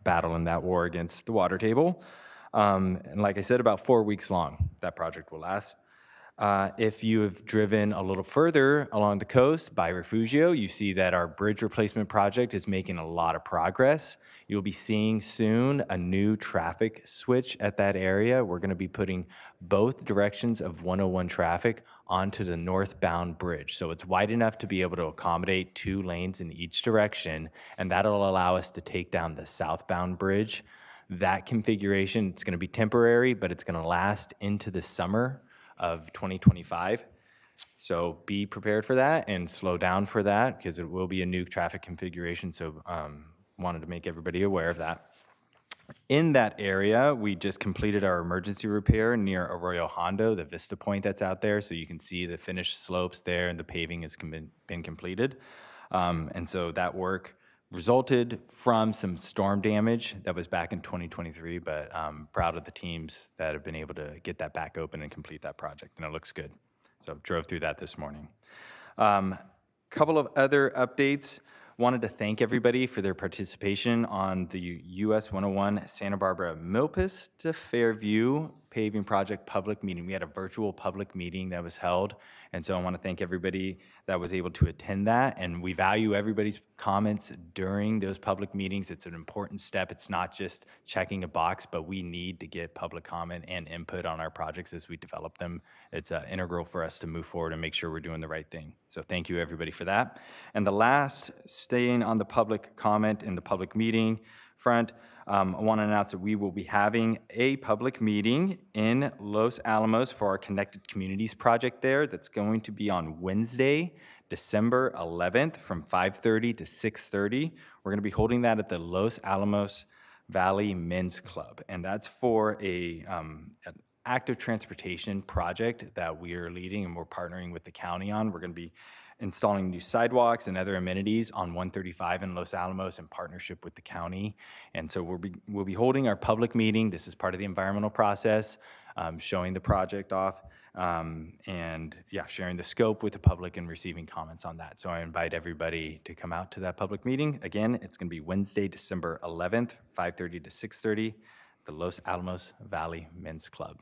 U: battle in that war against the water table. And like I said, about 4 weeks long, that project will last. If you have driven a little further along the coast by Refugio, you see that our bridge replacement project is making a lot of progress. You'll be seeing soon a new traffic switch at that area. We're going to be putting both directions of 101 traffic onto the northbound bridge. So it's wide enough to be able to accommodate 2 lanes in each direction, and that'll allow us to take down the southbound bridge. That configuration, it's going to be temporary, but it's going to last into the summer of 2025. So be prepared for that and slow down for that, because it will be a new traffic configuration. So wanted to make everybody aware of that. In that area, we just completed our emergency repair near Arroyo Hondo, the Vista Point that's out there. So you can see the finished slopes there and the paving has been completed. And so that work resulted from some storm damage that was back in 2023, but I'm proud of the teams that have been able to get that back open and complete that project, and it looks good. So drove through that this morning. Couple of other updates. Wanted to thank everybody for their participation on the US 101 Santa Barbara Milpas to Fairview paving project public meeting. We had a virtual public meeting that was held, and so I want to thank everybody that was able to attend that, and we value everybody's comments during those public meetings. It's an important step. It's not just checking a box, but we need to get public comment and input on our projects as we develop them. It's integral for us to move forward and make sure we're doing the right thing. So thank you everybody for that. And the last, staying on the public comment in the public meeting front, I want to announce that we will be having a public meeting in Los Alamos for our Connected Communities project there. That's going to be on Wednesday, December 11th from 5:30 to 6:30. We're going to be holding that at the Los Alamos Valley Men's Club, and that's for an active transportation project that we are leading and we're partnering with the county on. We're going to be installing new sidewalks and other amenities on 135 in Los Alamos in partnership with the county. And so we'll be holding our public meeting. This is part of the environmental process, showing the project off, and yeah, sharing the scope with the public and receiving comments on that. So I invite everybody to come out to that public meeting. Again, it's going to be Wednesday, December 11th, 5:30 to 6:30, the Los Alamos Valley Men's Club.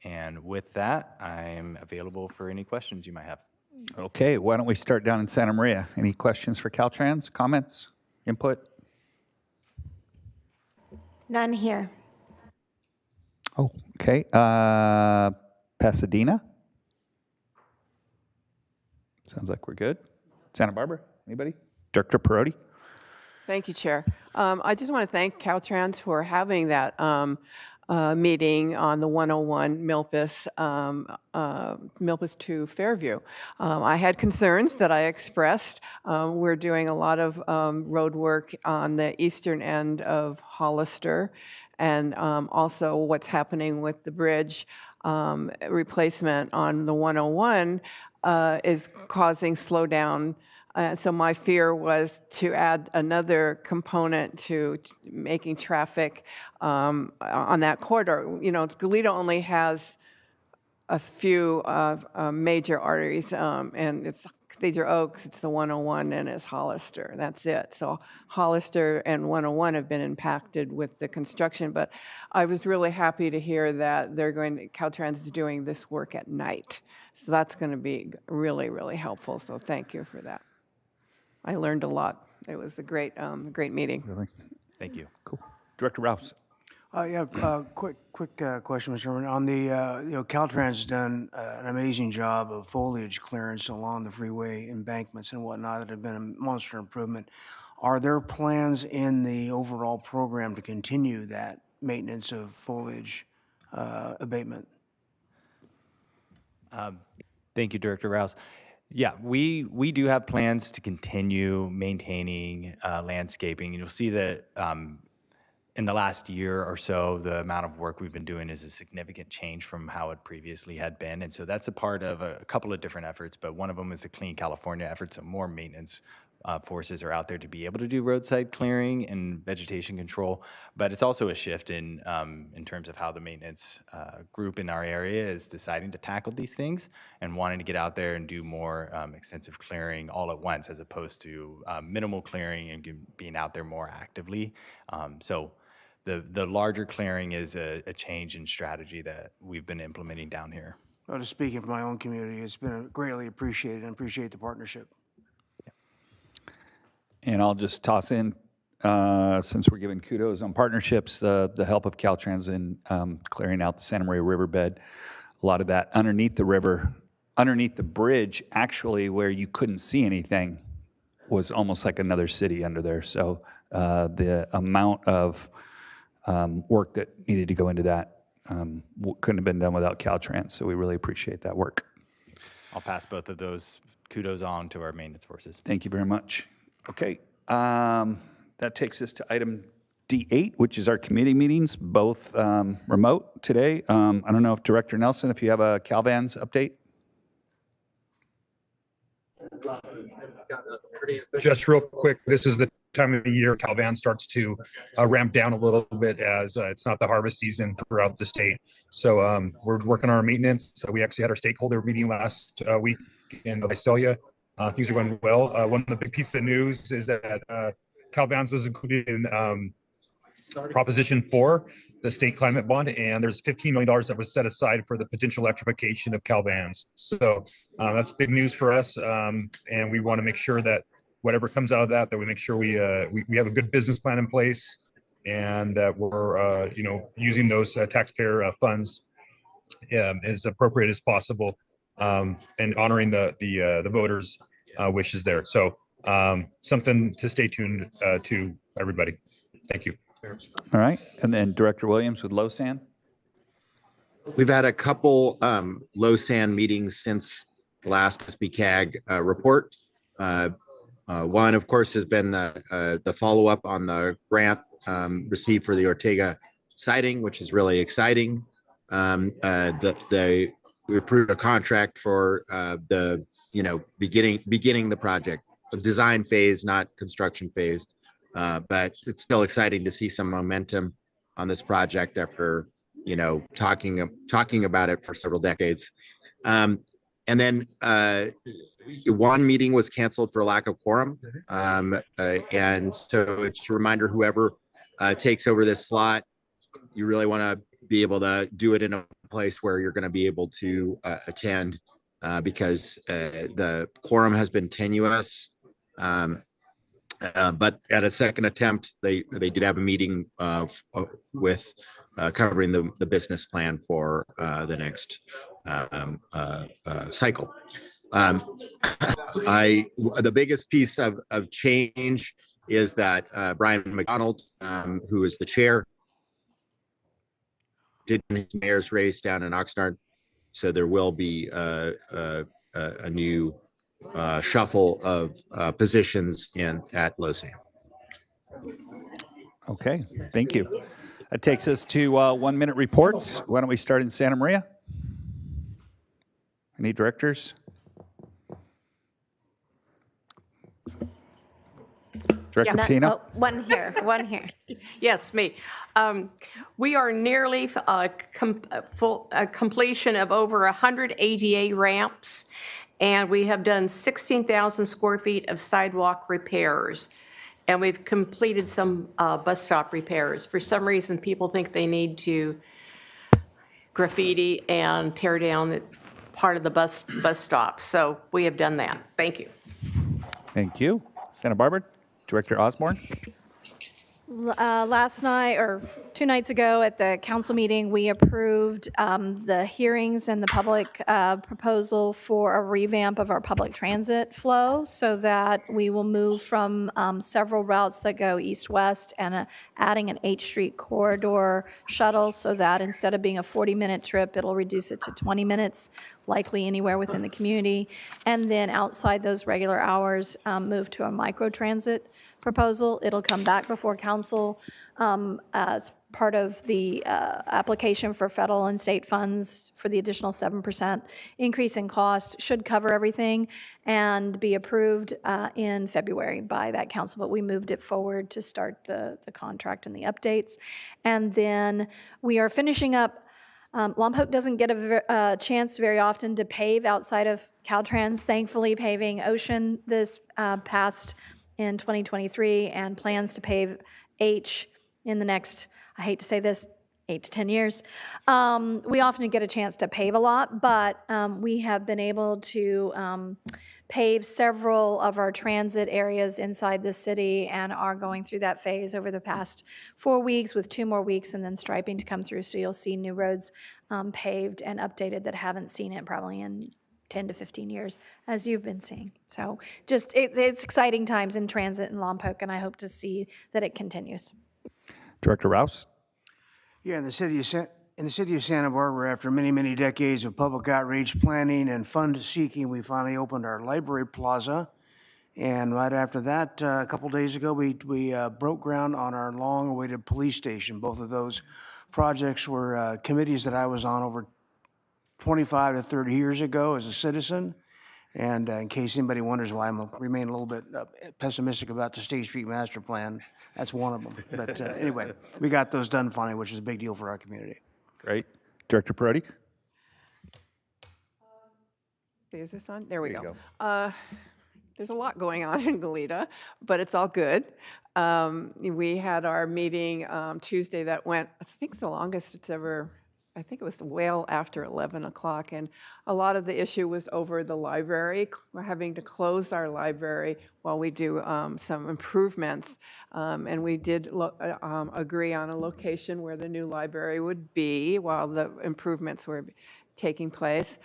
U: And with that, I'm available for any questions you might have.
G: Okay, why don't we start down in Santa Maria? Any questions for Caltrans? Comments? Input?
S: None here.
G: Oh, okay. Pasadena? Sounds like we're good. Santa Barbara? Anybody? Director Perotti?
E: Thank you, Chair. I just want to thank Caltrans for having that meeting on the 101 Milpas, Milpas to Fairview. I had concerns that I expressed. We're doing a lot of road work on the eastern end of Hollister, and also what's happening with the bridge replacement on the 101 is causing slowdown. So my fear was to add another component to making traffic on that corridor. You know, Toledo only has a few major arteries, and it's Cathedral Oaks, it's the 101, and it's Hollister. That's it. So Hollister and 101 have been impacted with the construction, but I was really happy to hear that Caltrans is doing this work at night. So that's going to be really, really helpful. So thank you for that. I learned a lot. It was a great meeting.
G: Really?
U: Thank you.
G: Cool. Director Rouse.
N: Yeah, quick question, Mr. Chairman. On the, Caltrans has done an amazing job of foliage clearance along the freeway embankments and whatnot that have been a monster improvement. Are there plans in the overall program to continue that maintenance of foliage abatement?
U: Thank you, Director Rouse. Yeah, we do have plans to continue maintaining landscaping. And you'll see that in the last year or so, the amount of work we've been doing is a significant change from how it previously had been. And so that's a part of a couple of different efforts, but one of them is the Clean California effort, so more maintenance forces are out there to be able to do roadside clearing and vegetation control. But it's also a shift in terms of how the maintenance group in our area is deciding to tackle these things and wanting to get out there and do more extensive clearing all at once, as opposed to minimal clearing and being out there more actively. So the larger clearing is a change in strategy that we've been implementing down here.
N: Just speaking for my own community, it's been greatly appreciated and appreciate the partnership.
G: And I'll just toss in, since we're giving kudos on partnerships, the help of Caltrans in clearing out the Santa Maria riverbed. A lot of that underneath the river, underneath the bridge, actually, where you couldn't see anything, was almost like another city under there. So the amount of work that needed to go into that couldn't have been done without Caltrans. So we really appreciate that work.
U: I'll pass both of those kudos on to our maintenance forces.
G: Thank you very much. Okay, that takes us to item D8, which is our committee meetings, both remote today. I don't know if Director Nelson, if you have a Calvans update.
Q: Just real quick, this is the time of the year Calvan starts to ramp down a little bit as it's not the harvest season throughout the state. So we're working on our maintenance. So we actually had our stakeholder meeting last week in Visalia. Things are going well. One of the big pieces of news is that Calvans was included in Proposition 4, the state climate bond, and there's $15 million that was set aside for the potential electrification of Calvans. So that's big news for us, and we want to make sure that whatever comes out of that, that we make sure we have a good business plan in place, and that we're using those taxpayer funds as appropriate as possible, and honoring the voters' wishes there. So something to stay tuned to, everybody. Thank you.
G: All right, and then Director Williams with LoSAN.
R: We've had a couple LoSAN meetings since the last SBCAG report. One, of course, has been the follow-up on the grant received for the Ortega siting, which is really exciting. We approved a contract for beginning the project, the design phase, not construction phase. But it's still exciting to see some momentum on this project after, talking about it for several decades. And then one meeting was canceled for lack of quorum. And so it's a reminder, whoever takes over this slot, you really want to be able to do it in a place where you're going to be able to attend, because the quorum has been tenuous. But at a second attempt, they did have a meeting with covering the business plan for the next cycle. The biggest piece of change is that Brian McDonald, who is the chair, did his mayor's race down in Oxnard, so there will be a new shuffle of positions at LoSAN.
G: Okay, thank you. That takes us to 1-minute reports. Why don't we start in Santa Maria? Any directors? Director Patino?
S: Oh, one here.
D: Yes, me. We are nearly completion of over 100 ADA ramps, and we have done 16,000 square feet of sidewalk repairs. And we've completed some bus stop repairs. For some reason, people think they need to graffiti and tear down part of the bus stop. So we have done that. Thank you.
G: Thank you. Santa Barbara, Director Osborne.
J: Last night, or 2 nights ago at the council meeting, we approved the hearings and the public proposal for a revamp of our public transit flow, so that we will move from several routes that go east-west and adding an H Street corridor shuttle, so that instead of being a 40-minute trip, it'll reduce it to 20 minutes, likely anywhere within the community. And then outside those regular hours, move to a microtransit proposal. It'll come back before council as part of the application for federal and state funds for the additional 7% increase in cost. Should cover everything and be approved in February by that council, but we moved it forward to start the contract and the updates. And then we are finishing up. Lompoc doesn't get a chance very often to pave outside of Caltrans. Thankfully, paving Ocean this past in 2023, and plans to pave H in the next, I hate to say this, 8 to 10 years. We often get a chance to pave a lot, but we have been able to pave several of our transit areas inside the city and are going through that phase over the past 4 weeks with 2 more weeks and then striping to come through. So you'll see new roads paved and updated that haven't seen it probably in 10 to 15 years, as you've been seeing. So just it's exciting times in transit in Lompoc, and I hope to see that it continues.
G: Director Rouse?
N: Yeah, in the city of Santa Barbara, after many, many decades of public outreach planning and fund seeking, we finally opened our library plaza. And right after that, a couple days ago, we broke ground on our long-awaited police station. Both of those projects were committees that I was on over 25 to 30 years ago as a citizen. And in case anybody wonders why I remain a little bit pessimistic about the State Street Master Plan, that's one of them. But anyway, we got those done finally, which is a big deal for our community.
G: Great. Director Perotti?
E: Is this on? There we go. There's a lot going on in Goleta, but it's all good. We had our meeting Tuesday that went, I think the longest it's ever, I think it was well after 11 o'clock, and a lot of the issue was over the library. We're having to close our library while we do some improvements, and we did agree on a location where the new library would be while the improvements were taking place.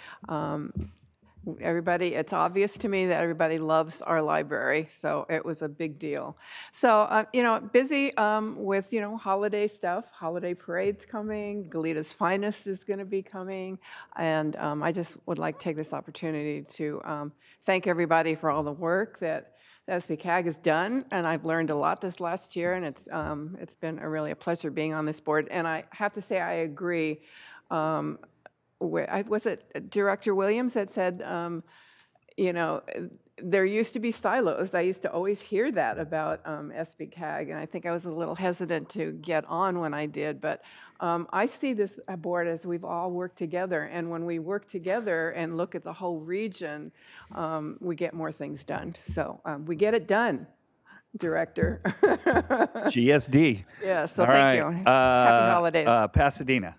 E: Everybody, it's obvious to me that everybody loves our library, so it was a big deal. So, busy with, holiday stuff, holiday parades coming, Goleta's Finest is going to be coming, and I just would like to take this opportunity to thank everybody for all the work that the SBCAG has done, and I've learned a lot this last year, and it's been really a pleasure being on this board, and I have to say I agree. Was it Director Williams that said, there used to be silos. I used to always hear that about SBCAG, and I think I was a little hesitant to get on when I did, but I see this board as we've all worked together, and when we work together and look at the whole region, we get more things done. So we get it done, Director.
G: GSD.
N: Yeah, so
G: All
N: thank
G: right.
N: you. Happy holidays.
G: Pasadena.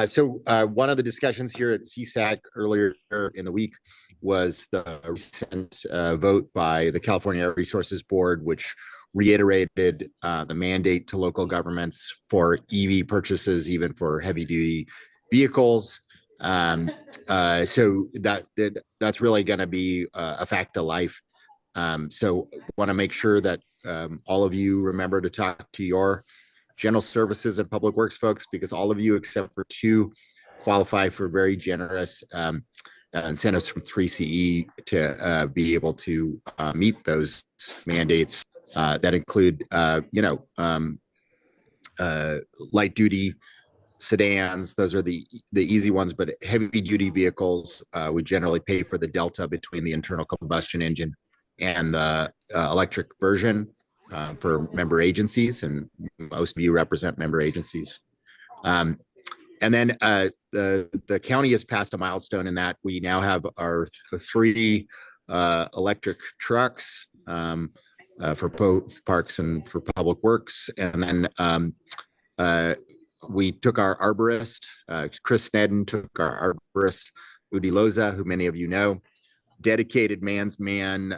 R: So one of the discussions here at SBCAG earlier in the week was the recent vote by the California Air Resources Board, which reiterated the mandate to local governments for EV purchases, even for heavy-duty vehicles. So that's really going to be a fact of life. So want to make sure that all of you remember to talk to your general services and public works folks, because all of you except for 2 qualify for very generous incentives from 3CE to be able to meet those mandates that include light duty sedans. Those are the easy ones, but heavy duty vehicles we generally pay for the delta between the internal combustion engine and the electric version. For member agencies, and most of you represent member agencies. And then the county has passed a milestone in that we now have our 3 electric trucks for both parks and for public works. And then we took our arborist, Chris Snedden took our arborist, Udi Loza, who many of you know, dedicated man's man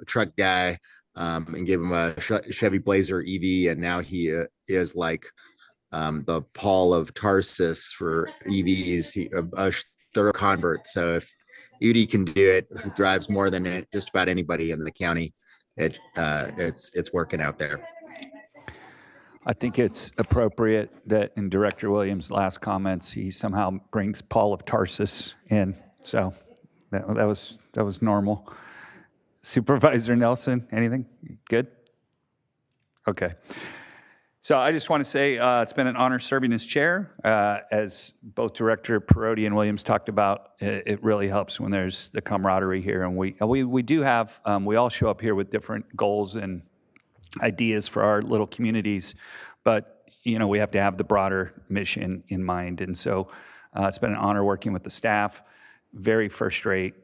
R: truck guy, and gave him a Chevy Blazer EV, and now he is like the Paul of Tarsus for EVs, a thorough convert. So if Udi can do it, who drives more than just about anybody in the county, it's working out there.
G: I think it's appropriate that in Director Williams' last comments, he somehow brings Paul of Tarsus in. So that was normal. Supervisor Nelson, anything? Good? Okay. So I just want to say it's been an honor serving as chair. As both Director Perotti and Williams talked about, it really helps when there's the camaraderie here. And we do have, we all show up here with different goals and ideas for our little communities, but we have to have the broader mission in mind. And so it's been an honor working with the staff, very first rate,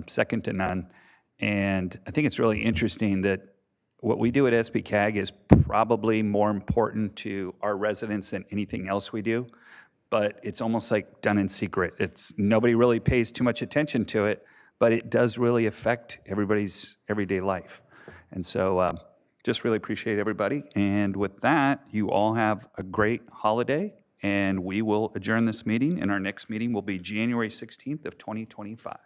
G: second to none. And I think it's really interesting that what we do at SBCAG is probably more important to our residents than anything else we do, but it's almost like done in secret. Nobody really pays too much attention to it, but it does really affect everybody's everyday life. And so just really appreciate everybody. And with that, you all have a great holiday, and we will adjourn this meeting, and our next meeting will be January 16th of 2025.